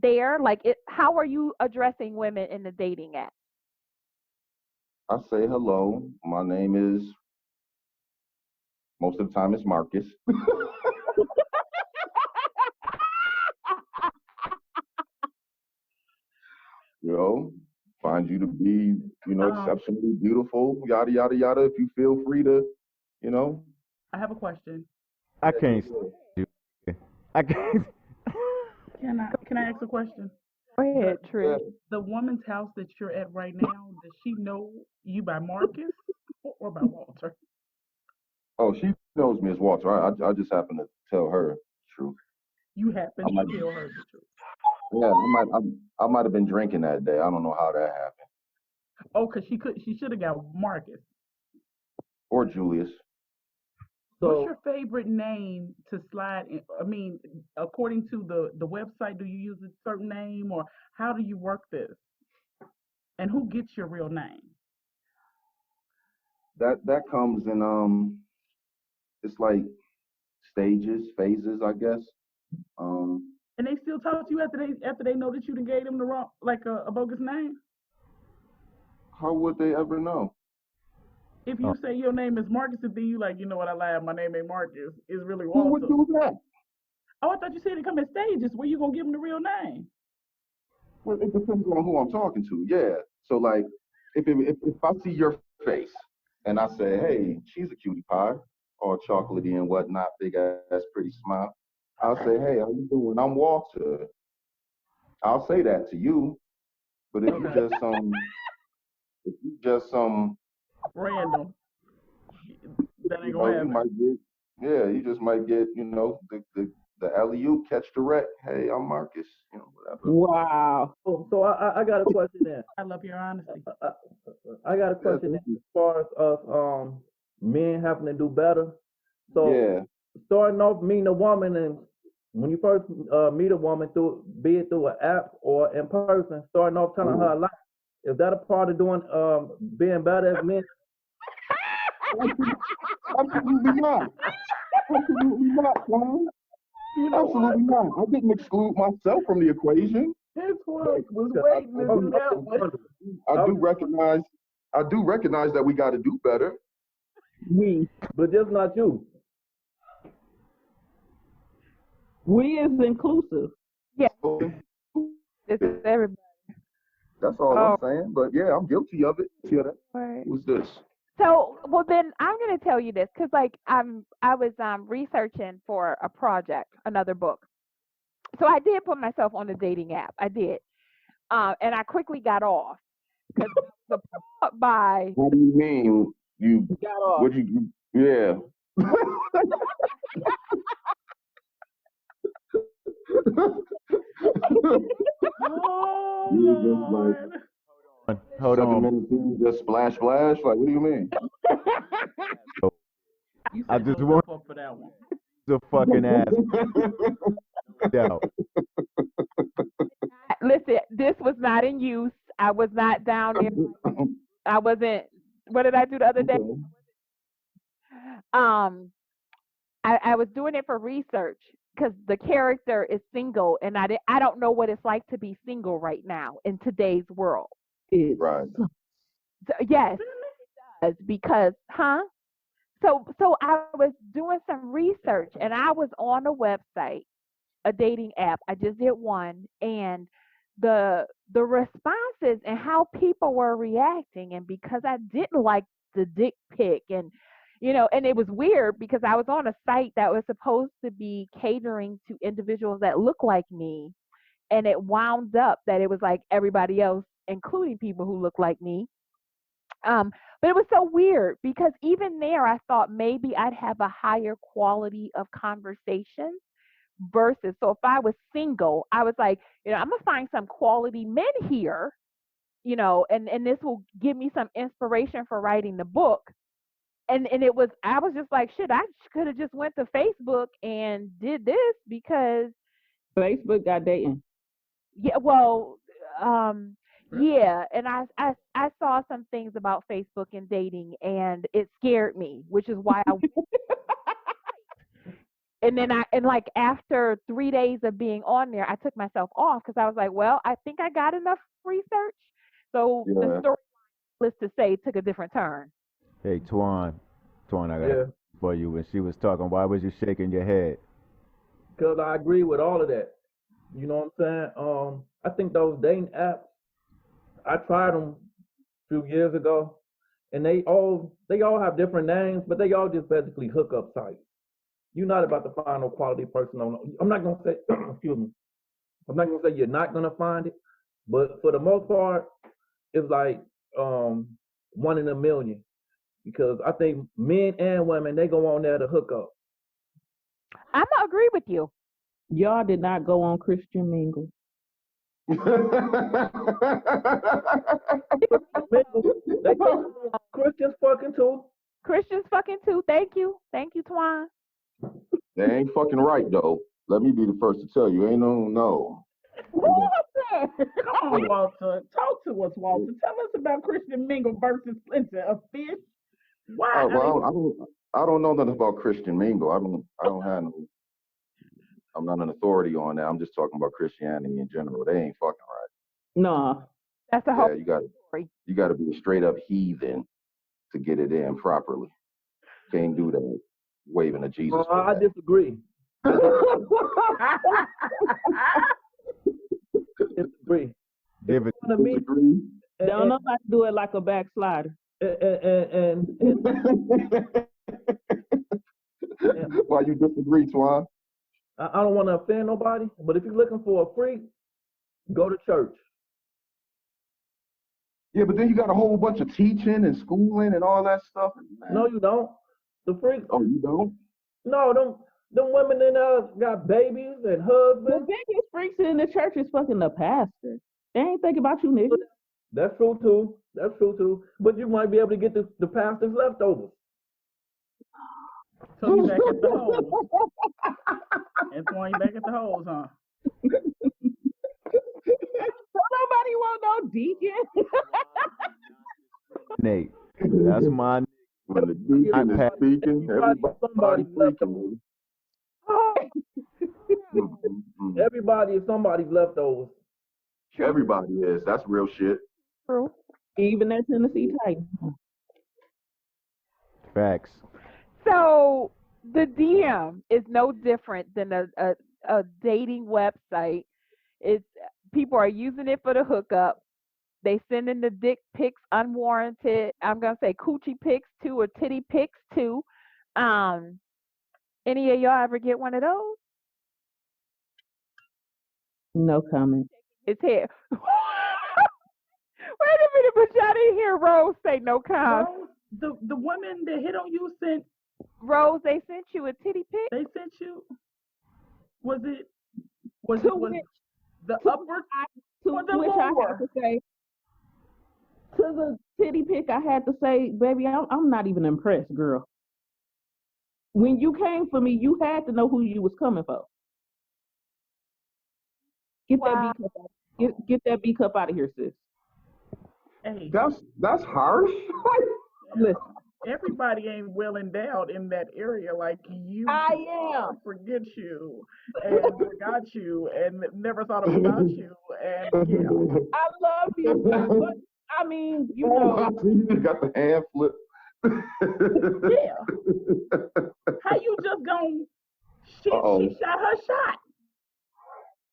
there? Like how are you addressing women in the dating app? I say hello. My name is, most of the time, it's Marcus. You know, find you to be, Um, exceptionally beautiful, yada, yada, yada. If you feel free to, you know. I have a question. I Yeah, go can't ahead. stand you. I can't. Can I ask a question? Go The ahead, Yeah. Trish. the woman's house that you're at right now, does she know you by Marcus or by Walter? Oh, she knows me as Walter. I just happen to tell her the truth. You I happen to might, tell her the truth. yeah, I might have been drinking that day. I don't know how that happened. Oh, cause she should have got Marcus. Or Julius. What's So your favorite name to slide in? I mean, according to the website, do you use a certain name or how do you work this? And who gets your real name? That comes in it's like stages, phases, I guess. Um, And they still talk to you after they know that you done gave them the wrong like a bogus name? how would they ever know? If Oh, you say your name is Marcus and then you like, you know what, I lied, my name ain't Marcus, it's really Who would Walter. do that? Oh, I thought you said it come in stages. Where you gonna give them the real name? Well, it depends on who I'm talking to. Yeah. So like, if I see your face and I say, hey, she's a cutie pie, all chocolatey and whatnot, big ass, pretty smile. I'll say, hey, how you doing? I'm Walter. I'll say that to you. But okay, if you just some, Random. That ain't you gonna know, you happen. might get, yeah, you just might get, you know, the alley oop, catch the wreck. Hey, I'm Marcus. You know, whatever. Wow. so I got a question there. I love your honesty. I, I got a Yeah, question there thank you. as far as us men having to do better. So Yeah. starting off meeting a woman, and when you first meet a woman through, be it through an app or in person, starting off telling her Mhm. a lie, is that a part of doing being better as men? Absolutely not. Absolutely not, Tom. You know what? Absolutely not. I didn't exclude myself from the equation. His wife was Because waiting I to I'm do do, that just one. wondering. I I do was just wondering, recognize, I do recognize that we got to do better. We. but just not you. We is inclusive. Yeah, So, this is everybody. that's all I'm Oh, saying. But yeah, I'm guilty of it. Yeah, that, right. who's this? So, well, then I'm gonna tell you this because, like, I was researching for a project, another book. So I did put myself on the dating app. I did, and I quickly got off because I was appalled by. What do you mean? You, Got off. what yeah. Oh You were just like Lord. hold 7 minutes in, just splash, splash. Like, what do you mean? on. You I setting just want yourself up for that one. to fucking ask, no doubt. Listen, this was not in use. I was not down there. I wasn't. What did I do the other day? Okay. Um, I was doing it for research because the character is single, and I don't know what it's like to be single right now in today's world. It's Right. So, yes, it does because, huh? So I was doing some research, and I was on a website, a dating app. I just did one, and the responses and how people were reacting, and because I didn't like the dick pic, and and it was weird because I was on a site that was supposed to be catering to individuals that look like me, and it wound up that it was like everybody else, including people who look like me. um, but it was so weird because even there, I thought maybe I'd have a higher quality of conversation versus. So if I was single, I was like, I'm gonna find some quality men here, and this will give me some inspiration for writing the book. And it was I was just like, shit, I could have just went to Facebook and did this because Facebook got dating. yeah, well, um, yeah, and I saw some things about Facebook and dating, and it scared me, which is why I. And then like after 3 days of being on there, I took myself off because I was like, well, I think I got enough research. So the Yeah. story, let's to say, took a different turn. Hey, Twan, I got a Yeah, question for you. When she was talking, why was you shaking your head? because I agree with all of that. You know what I'm saying? I think those dating apps, I tried them a few years ago, and they all have different names, but they all just basically hookup sites. You're not about to find no quality person on. I'm not gonna say, excuse me. I'm not gonna say you're not gonna find it, but for the most part, it's like um one in a million. Because I think men and women they go on there to hook up. I'm gonna agree with you. Y'all did not go on Christian Mingle. They Christians fucking too. Christians fucking too. Thank you, Twan. ain't fucking right though. Let me be the first to tell you, ain't no. Walter. Come on, Walter. Talk to us, Walter. Tell us about Christian Mingle versus Splinter, a fish. Why? Well, I don't know nothing about Christian Mingle. I don't have no. I'm not an authority on that. I'm just talking about Christianity in general. They ain't fucking right. Nah. That's a whole Yeah, story. you got to be a straight up heathen to get it in properly. Can't do that waving a Jesus. I disagree. Disagree. Give it. To me, Don't nobody do it like a backslider. and Why you disagree, Twan? I don't want to offend nobody, but if you're looking for a freak, go to church. Yeah, but then you got a whole bunch of teaching and schooling and all that stuff. Man. No, you don't. The freak. Oh, you don't? No, them women in got babies and The husbands. biggest freaks in the church is fucking the pastor. They ain't thinking about you, niggas. That's true too. But you might be able to get the pastor's leftovers. So you back at the holes. Antwan, you back at the holes, huh? Nobody want no deacon. Nate, that's my. When the deacon is speaking, everybody's freaking. Everybody is somebody's leftovers. Everybody is. That's real shit. True. Even that Tennessee Titan. Facts. So the DM is no different than a dating website. It's people are using it for the hookup. They send in the dick pics unwarranted. I'm gonna say coochie pics too, or titty pics too. Any of y'all ever get one of those? No comment. It's here. Wait a minute, but y'all didn't hear Rose say no comment. Rose, the woman that hit on you sent. Rose, they sent you a titty pic. They sent you. Was it the upward or the Which I lower? had to say, to the titty pic, I had to say, baby, I'm not even impressed, girl. When you came for me, you had to know who you was coming for. Get that B cup out. Get that B cup out of here, sis. Hey, That's harsh. Listen, everybody ain't well endowed in that area like you. I am. Forget you and forgot you and never thought about you and yeah. I love you, but I mean, you know. You got the hand flip. Yeah. How you just gonna? She shot her shot.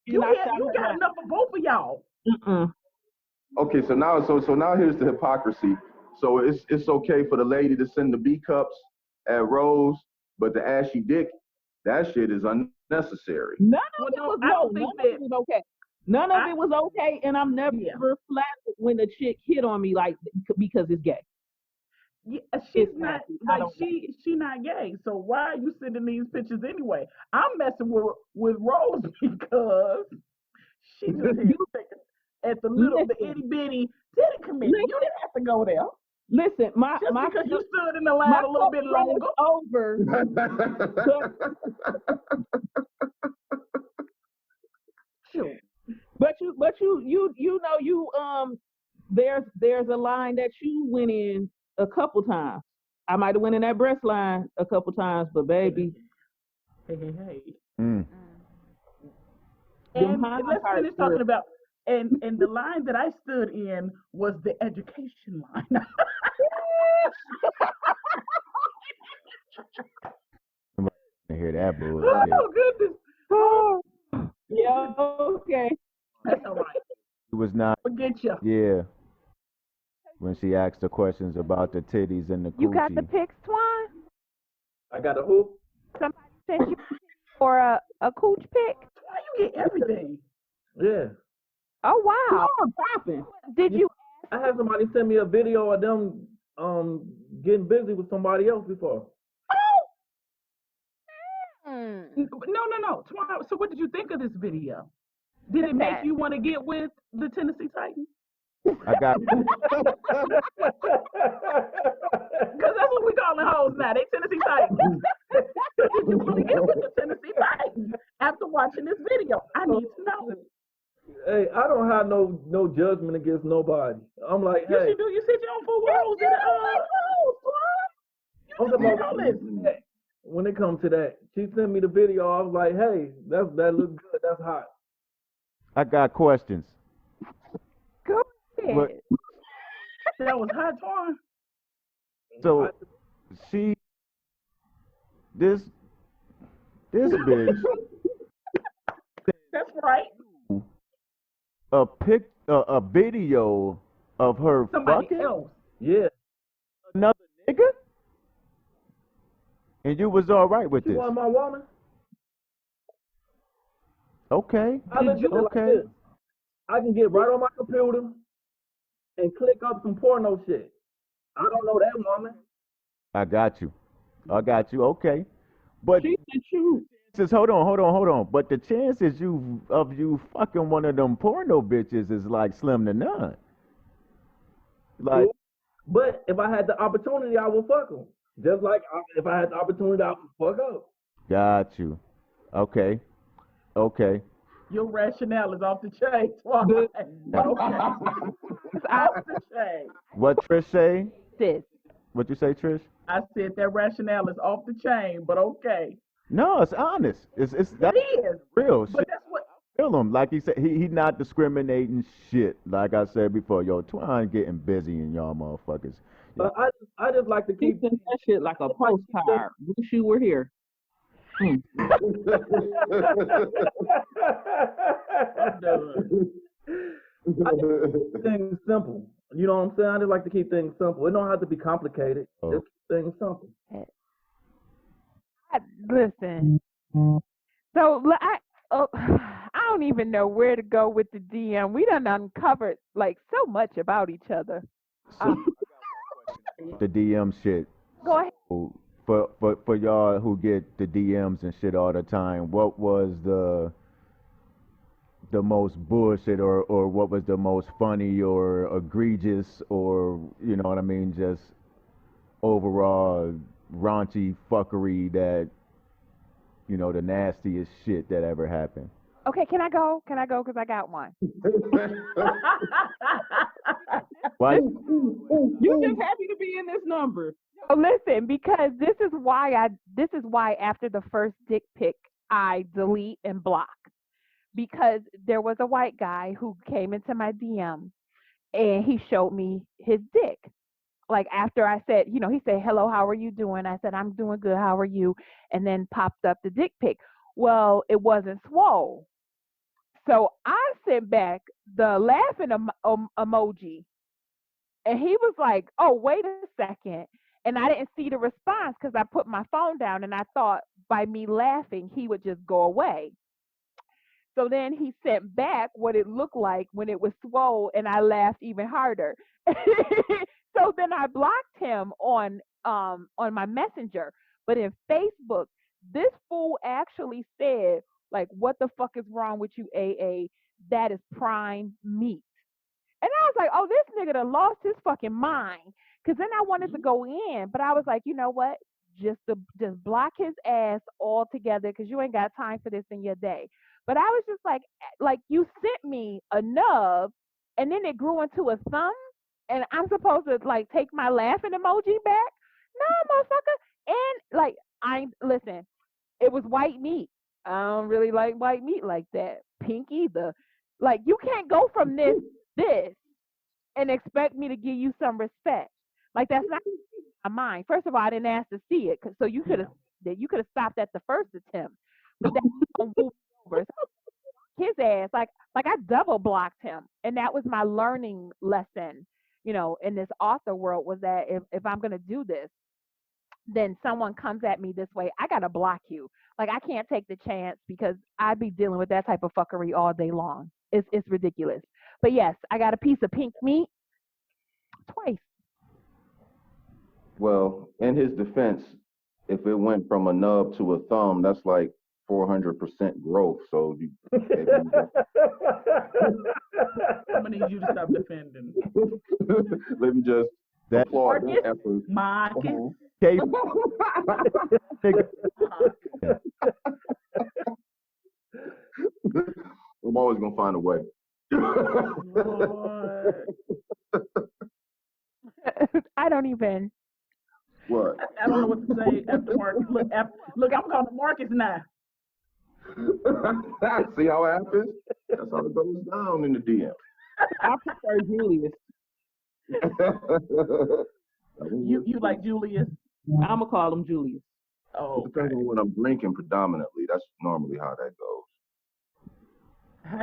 You got enough for both of y'all. Okay, so now here's the hypocrisy. So it's okay for the lady to send the B cups at Rose, but the ashy dick, that shit is unnecessary. None of it was okay. None of it was okay, and I'm never flattered when a chick hit on me like because it's gay. Yeah, she's not like she not gay. So why are you sending these pictures anyway? I'm messing with Rose because she just here taking at the itty bitty titty committee. You didn't have to go there. Listen, because you stood in the line a little bit longer. Over. But you know there's a line that you went in a couple times. I might have went in that breast line a couple times, but baby. Hey. Mm. And let's finish talking about and the line that I stood in was the education line. I hear that bullshit. Oh goodness. Oh. Yeah, okay. That's all right. It was not. Forget you. Yeah. When she asked the questions about the titties and the coochie. You got the pics, Twan? I got a who? Somebody sent you for a cooch pic? Why you get everything? Yeah. Oh wow. Popping. Did you? I had somebody send me a video of them getting busy with somebody else before. No. So what did you think of this video? Did it make you want to get with the Tennessee Titans? I got. Because that's what we calling hoes now. They Tennessee Titans. Did you want to get with the Tennessee have no judgment against nobody. I'm like, You hey, should do. You sit your own for Rose and I'm talking you about know, listen. when it comes to that. She sent me the video. I was like, hey, that looks good. That's hot. I got questions. Go What? ahead. That was hot, Twan. So she, this bitch, That's right. a video of her Somebody fucking else. Yeah. another nigga, and you was all right with She this. want my woman? Okay. I look at it like Okay. this. I can get right on my computer and click up some porno shit. I don't know that woman. I got you. Okay. But She said you. just hold on. But the chances of you fucking one of them porno bitches is like slim to none. Like, But if I had the opportunity, I would fuck them. Just like if I had the opportunity, I would fuck up. got you. Okay. Your rationale is off the chain, Twan. But okay. It's off the chain. What Trish say? Sis. What you say, Trish? I said that rationale is off the chain, but okay. No, it's honest. It's that's It is. real But shit. that's what Feel him. Like he said, he not discriminating shit. Like I said before, yo, Twine getting busy in y'all motherfuckers. Yeah. I just like to She keep. sent that shit like a postcard. Wish you were here. I'm done. I just keep things simple. You know what I'm saying? I just like to keep things simple. It don't have to be complicated. Oh. Just keep things simple. Listen. So I don't even know where to go with the DM. We done uncovered like so much about each other. The DM shit. Go ahead. For y'all who get the DMs and shit all the time, what was the most bullshit or what was the most funny or egregious or you know what I mean, just overall raunchy fuckery that you know the nastiest shit that ever happened? Okay, can I go? Because I got one. Why? You just happy to be in this number. Oh, listen, because this is why after the first dick pic I delete and block. Because there was a white guy who came into my DM and he showed me his dick. Like after I said, he said, "Hello, how are you doing?" I said, "I'm doing good. How are you?" And then popped up the dick pic. Well, it wasn't swole. So I sent back the laughing emoji. And he was like, "Oh, wait a second." And I didn't see the response because I put my phone down and I thought by me laughing, he would just go away. So then he sent back what it looked like when it was swole, and I laughed even harder. So then I blocked him on my messenger. But in Facebook, this fool actually said, like, "What the fuck is wrong with you, AA? That is prime meat." And I was like, "Oh, this nigga done lost his fucking mind." Because then I wanted to go in, but I was like, you know what? Just block his ass altogether because you ain't got time for this in your day. But I was just like you sent me a nub, and then it grew into a thumb, and I'm supposed to like take my laughing emoji back? No, motherfucker. And like listen, it was white meat. I don't really like white meat like that. Pink either. Like you can't go from this and expect me to give you some respect. Like that's not my mind. First of all, I didn't ask to see it, so you could have stopped at the first attempt. But then moved over. So his ass, like I double blocked him, and that was my learning lesson. In this author world was that if I'm gonna do this, then someone comes at me this way, I gotta block you. Like I can't take the chance because I'd be dealing with that type of fuckery all day long. It's ridiculous. But yes, I got a piece of pink meat twice. Well, in his defense, if it went from a nub to a thumb, that's like 400% growth. So I'm gonna need you to stop defending. let me just That applaud that effort. Marcus. okay. I'm always gonna find a way. Lord. I don't even. What? I don't know what to say after Marcus. Look, I'm calling Marcus now. See how it happens? That's how it goes down in the DM. I prefer Julius. You like Julius? I'm gonna call him Julius. Oh, It depends okay. on what I'm drinking predominantly. That's normally how that goes.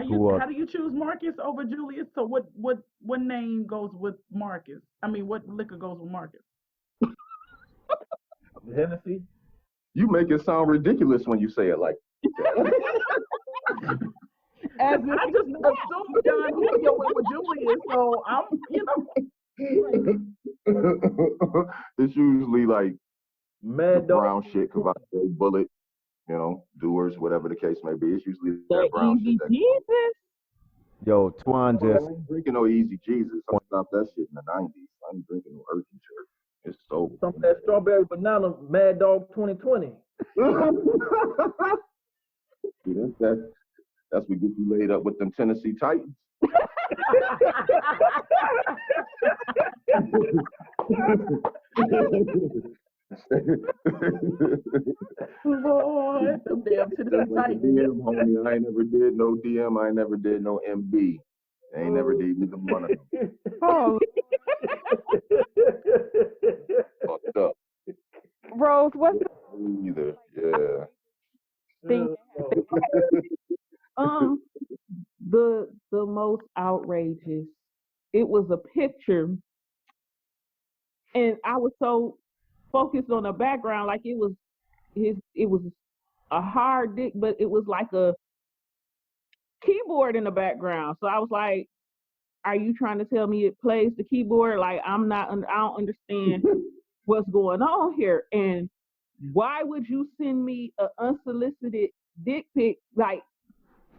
Who How do you choose Marcus over Julius? So what name goes with Marcus? I mean, what liquor goes with Marcus? Hennessy. You make it sound ridiculous when you say it like As I just assumed Don Julio went with Julius, so I'm it's usually like the Mad Dog. brown shit, Cavaco, Bullet, Doers, whatever the case may be. It's usually the that brown shit. Easy Jesus. Yo, Twan I just ain't drinking no Easy Jesus. I stopped that shit in the 90s. I ain't drinking no Earthy Jerk. It's so. Some of that strawberry banana Mad Dog 2020. See, that's what gets you laid up with them Tennessee Titans. Lord, them damn That's Tennessee like the Titans. DM, homie. I ain't never did no DM. I ain't never did no MB. I ain't never did either one of them. Oh, Fucked up. Rose, what's the Either. Yeah. thing? The most outrageous. It was a picture, and I was so focused on the background, like it was a hard dick, but it was like a keyboard in the background. So I was like, "Are you trying to tell me it plays the keyboard? Like I don't understand what's going on here. And why would you send me an unsolicited dick pic? Like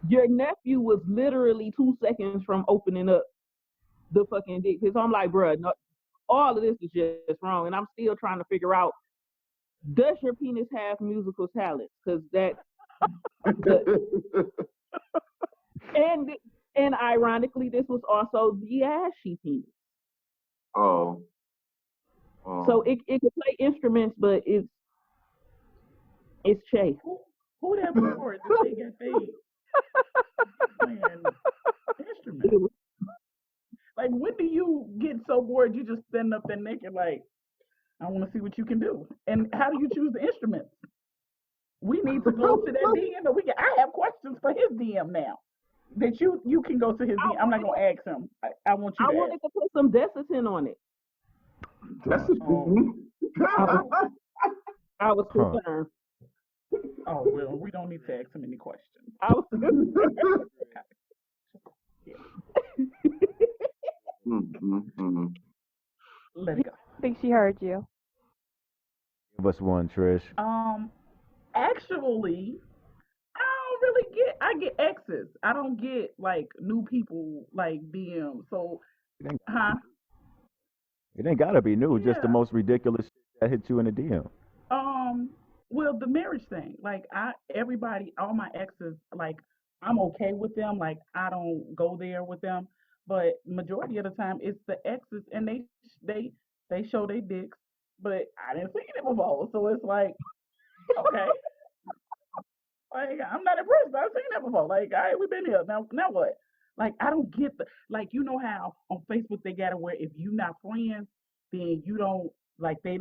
your nephew was literally 2 seconds from opening up the fucking dick pic. So I'm like, bruh, no, all of this is just wrong. And I'm still trying to figure out, does your penis have musical talents? Because and ironically, this was also the ashy penis. Oh. So it could play instruments, but it's chaste. Who that bored that they got paid playing instruments? Like, when do you get so bored you just stand up there naked like, I want to see what you can do? And how do you choose the instruments? We need to go to that DM. I have questions for his DM now. That you can go to his DM. I'm not gonna ask him. I want you I to wanted ask. to put some Desitin on it. That's I was concerned. Oh well, we don't need to ask him any questions. I was concerned. Let it go. I think she heard you. give us one, Trish. Actually, I get exes. I don't get like new people like DM. So, It ain't, huh? it ain't gotta be new. Just the Yeah. most ridiculous shit that hit you in the DM. Well, the marriage thing, like all my exes, like I'm okay with them. Like I don't go there with them, but majority of the time it's the exes, and they show their dicks, but I didn't see it before, so it's like okay, like I'm not impressed. I've seen that before. Like, all right, we've been here. Now what? Like, I don't get like you know how on Facebook they got it where if you not friends, then you don't like their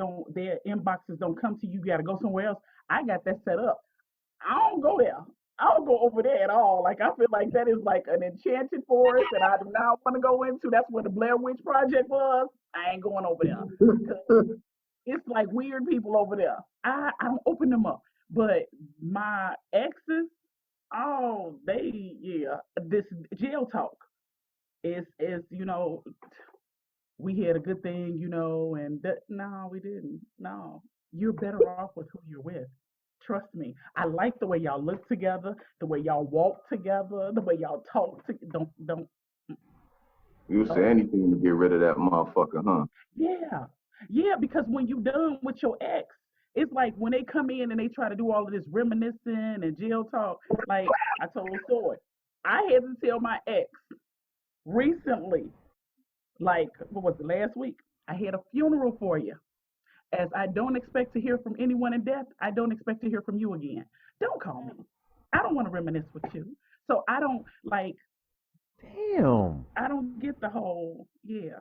inboxes don't come to you. You gotta go somewhere else. I got that set up. I don't go there. I don't go over there at all. Like I feel like that is like an enchanted forest that I do not want to go into. That's where the Blair Witch Project was. I ain't going over there. 'Cause it's like weird people over there. I don't open them up. But my exes, oh, this jail talk is we had a good thing, and no, we didn't. No, you're better off with who you're with. Trust me. I like the way y'all look together, the way y'all walk together, the way y'all talk. Don't. You'll say anything to get rid of that motherfucker, huh? Yeah, yeah. Because when you done with your ex, it's like when they come in and they try to do all of this reminiscing and jail talk. Like I told Soy, I had to tell my ex. recently, like what was it, last week? I had a funeral for you. As I don't expect to hear from anyone in death, I don't expect to hear from you again. Don't call me. I don't want to reminisce with you. So I don't like. Damn. I don't get the whole yeah.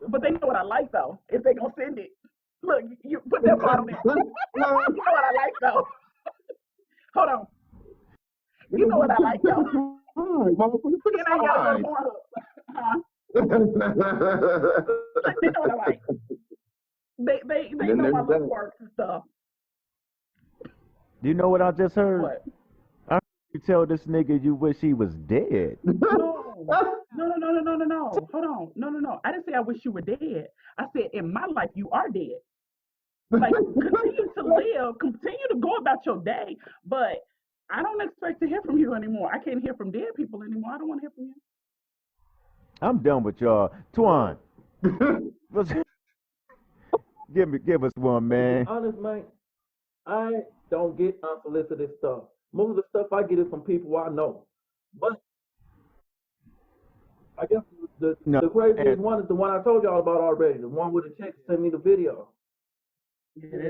But they know what I like though. If they gonna send it, look, you put that part on there. You know what I like though. Hold on. You know what I like though. And I gotta go to Pornhub. Huh? They know what I like. They know my little quirks and stuff. Do you know what I just heard? What? I heard you tell this nigga you wish he was dead. No. Hold on. No. I didn't say I wish you were dead. I said in my life you are dead. Like continue to live, continue to go about your day, but I don't expect to hear from you anymore. I can't hear from dead people anymore. I don't want to hear from you. I'm done with y'all. Twan, give us one, man. Honest, man, I don't get unsolicited stuff. Most of the stuff I get is from people I know. But I guess the craziest one is the one I told y'all about already. The one with the chick sent me the video.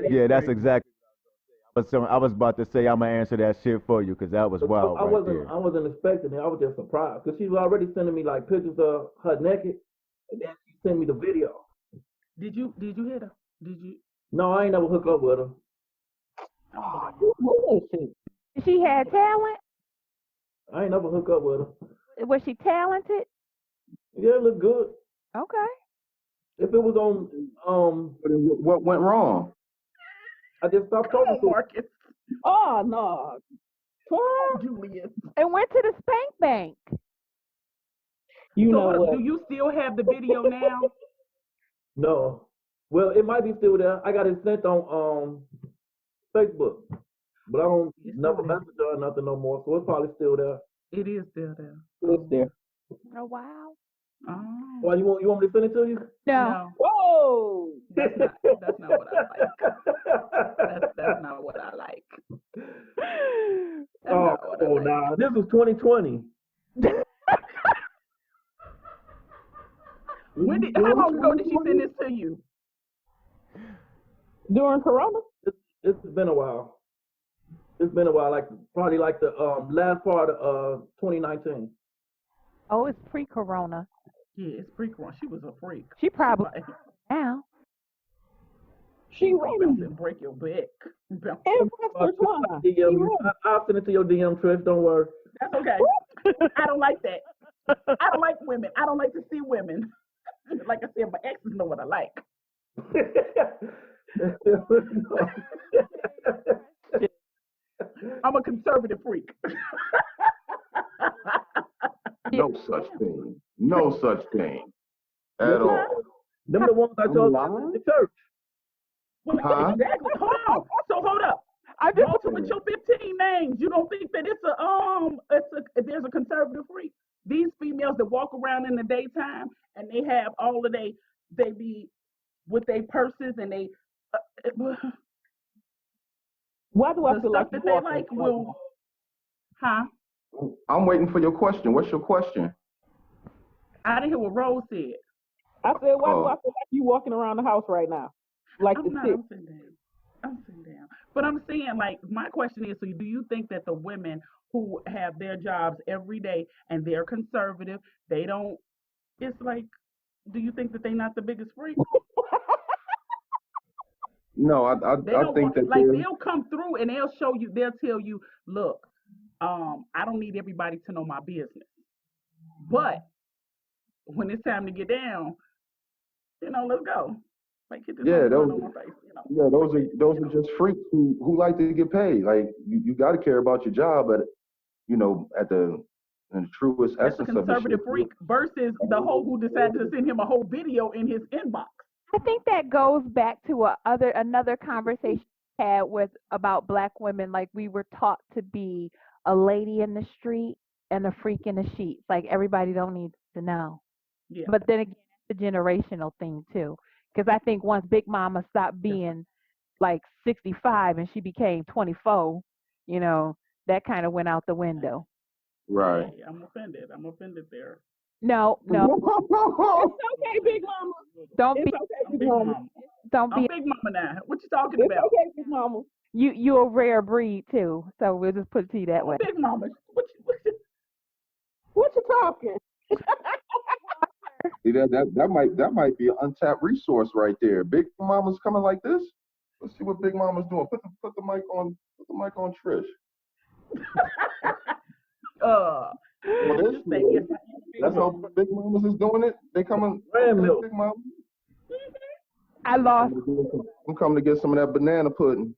Yeah, that's exactly. I was about to say I'm gonna answer that shit for you because that was wild I right there. wasn't expecting it. I was just surprised because she was already sending me like pictures of her naked, and then she sent me the video. Did you hit her? Did you? No, I ain't never hook up with her. She had talent. I ain't never hook up with her. Was she talented? Yeah, it looked good. Okay. If it was on What went wrong? I just stopped talking to her. Marcus. Oh no. Julius. And went to the spank bank. You know So what? do you still have the video now? No. Well, it might be still there. I got it sent on Facebook, but I don't never message her or nothing no more. So it's probably still there. It is still there. It's there. Oh wow. Oh. Well, you want me to send it to you? No. Whoa. That's not what I like. That's not what I like. Oh, come on now. This was 2020. How long ago did she send this to you? During Corona? It's been a while. It's been a while, probably the last part of 2019. Oh, it's pre-corona. Yeah, it's pre-corona. She was a freak. She probably now. She ready. And break your back. And what's her twine? I'll send it to your DM, Trish. Don't worry. That's okay. I don't like that. I don't like women. I don't like to see women. Like I said, my exes know what I like. I'm a conservative freak. No such thing. No such thing. At all. Them the ones I told you in the church. Well, exactly. Hold on. So hold up. I just Walter with your 15 names. You don't think that there's a conservative freak? These females that walk around in the daytime and they have all of they be with their purses and they why do I the feel stuff like that they like will huh? I'm waiting for your question. What's your question? I didn't hear what Rose said. I said, why do I feel like you walking around the house right now? Like I'm the not, chick. I'm sitting down. But I'm saying, like, my question is, so do you think that the women who have their jobs every day and they're conservative, they don't, it's like, do you think that they're not the biggest freak? No, I think that they'll come through and they'll show you, they'll tell you, look, I don't need everybody to know my business. But when it's time to get down, let's go. Like, hit this on my face, Yeah, those are just freaks who like to get paid. Like you got to care about your job, but in the truest That's a essence of it. conservative freak versus the hoe who decided to send him a whole video in his inbox. I think that goes back to another conversation we had about black women. Like, we were taught to be a lady in the street and a freak in the sheets. Like, everybody don't need to know. Yeah. But then again, it's a generational thing too. Because I think once Big Mama stopped being like 65 and she became 24, that kind of went out the window. Right. Hey, I'm offended. I'm offended there. No. It's okay, Big Mama. Don't be. It's okay, I'm Big Big Mama. Mama. Don't I'm be. Big Mama now. What you talking It's about? okay, Big Mama. You a rare breed too. So we'll just put it to you that I'm a way. Big Mama. What you talking? See that might be an untapped resource right there. Big Mama's coming like this. Let's see what Big Mama's doing. Put the mic on. Put the mic on Trish. uh, Well, let's this just say yes, I am a Big that's how Mama. Big Mamas is doing it. They coming. Brand Okay, milk. Big Mama. I lost. I'm coming to get some of that banana pudding.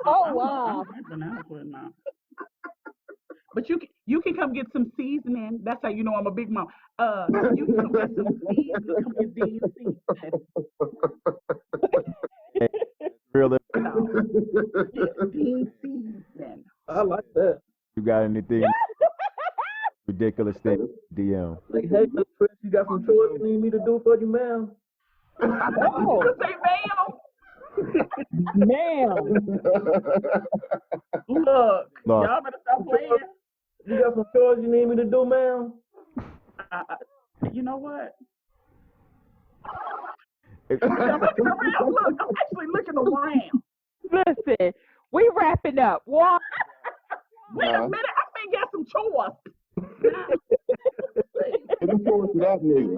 Oh, I wow. don't like banana pudding now. But you can come get some seasoning. That's how you know I'm a Big Mama. You can come get some seasoning. Come get Dean seasoning. Real. No, get Dean seasoning. I like that. You got anything ridiculous thing? DM. Like, hey, Miss Trish, you got some chores you need me to do for you, ma'am? Oh, You say, ma'am. look, Lost. y'all better stop playing. You got some chores you need me to do, ma'am? You know what? It- I'm looking around. Look, I'm actually looking around. Listen, we wrapping up. Walk. Wait a minute, I may got some chores. Give them chores to that nigga.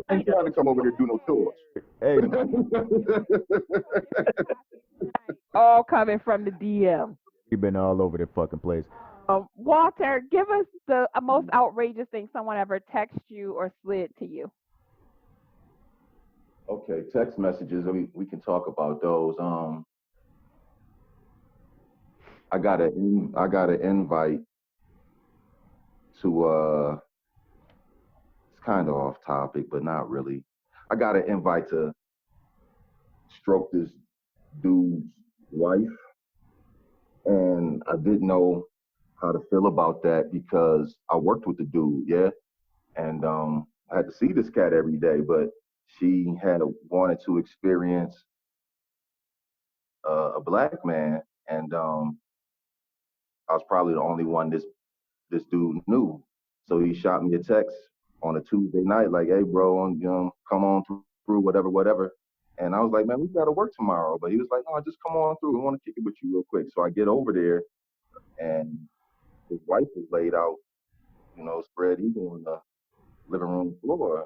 I ain't trying to come over here to do no chores. Hey, All coming from the DM. we've been all over the fucking place. Walter, give us the most outrageous thing someone ever texted you or slid to you. Okay, text messages. We can talk about those. I got an invite to it's kind of off topic, but not really. I got an invite to stroke this dude's wife, and I didn't know how to feel about that because I worked with the dude, yeah, and I had to see this cat every day, but she had wanted to experience a black man, and I was probably the only one this dude knew. So he shot me a text on a Tuesday night, like, "Hey, bro, come on through, whatever." And I was like, "Man, we got to work tomorrow." But he was like, "No, just come on through. I want to kick it with you real quick." So I get over there, and his wife is laid out, spread eagle on the living room floor.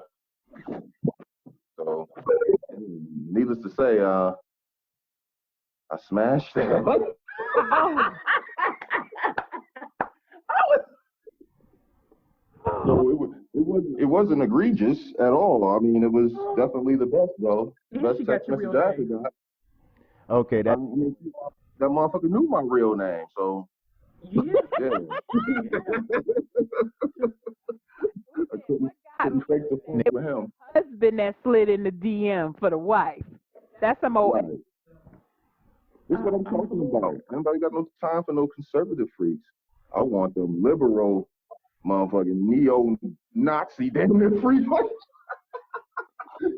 So, needless to say, I smashed it. So it wasn't egregious at all. I mean, it was definitely the best though. Best She got text your message real I ever name. got. Okay, I that mean, that motherfucker knew my real name, so Yeah. yeah. I couldn't fake the funk with him. Husband that slid in the DM for the wife. That's some old. Right. This is what I'm talking about. Anybody got no time for no conservative freaks? I want them liberal motherfucking neo-Nazi damn near freak.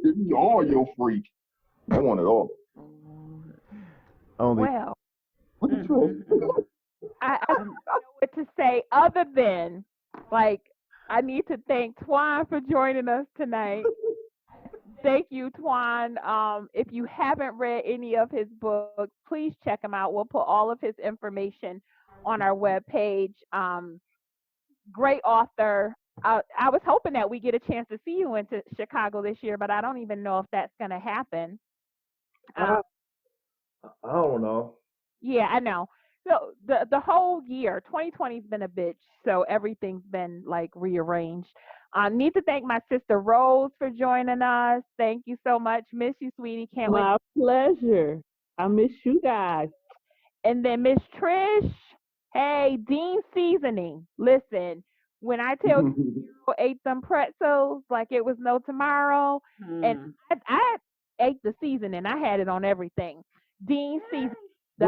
Give me all your freak. I want it all. only Well, Look at Trish. I don't know what to say other than, like, I need to thank Twan for joining us tonight. Thank you, Twan. If you haven't read any of his books, please check him out. We'll put all of his information on our webpage. Great author. I was hoping that we get a chance to see you into Chicago this year, but I don't even know if that's going to happen. I don't know. Yeah, I know. So the whole year, 2020's been a bitch. So everything's been like rearranged. I need to thank my sister Rose for joining us. Thank you so much. Miss you, sweetie. Can't wait. My pleasure. I miss you guys. And then Miss Trish, hey, Dean Seasoning. Listen, when I tell you ate them pretzels like it was no tomorrow, and I ate the seasoning. I had it on everything. Dean Seasoning.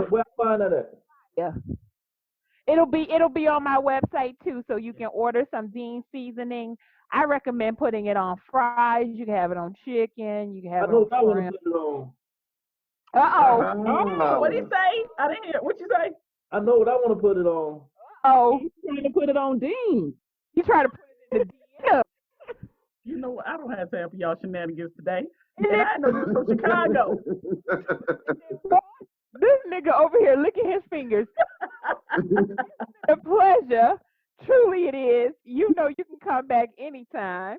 Where I find that at? Yeah. It'll be on my website too, so you can order some Dean seasoning. I recommend putting it on fries. You can have it on chicken. You can I have it know on what I want to shrimp. put it on. Uh oh. What'd he say? I didn't hear. What'd you say? I know what I want to put it on. Oh, He's trying to put it on Dean. you try to put it in the DM. You know what? I don't have time for y'all shenanigans today. And And then I know you from Chicago. this nigga over here licking his fingers. A pleasure. Truly it is. You know you can come back anytime.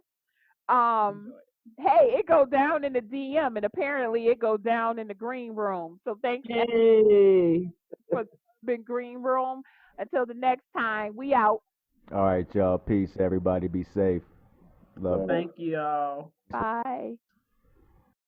Hey, it go down in the DM and apparently it go down in the green room. So thanks Yay. for the green room. Until the next time, we out. All right, y'all. Peace, everybody. Be safe. Love. Thank you all. Bye.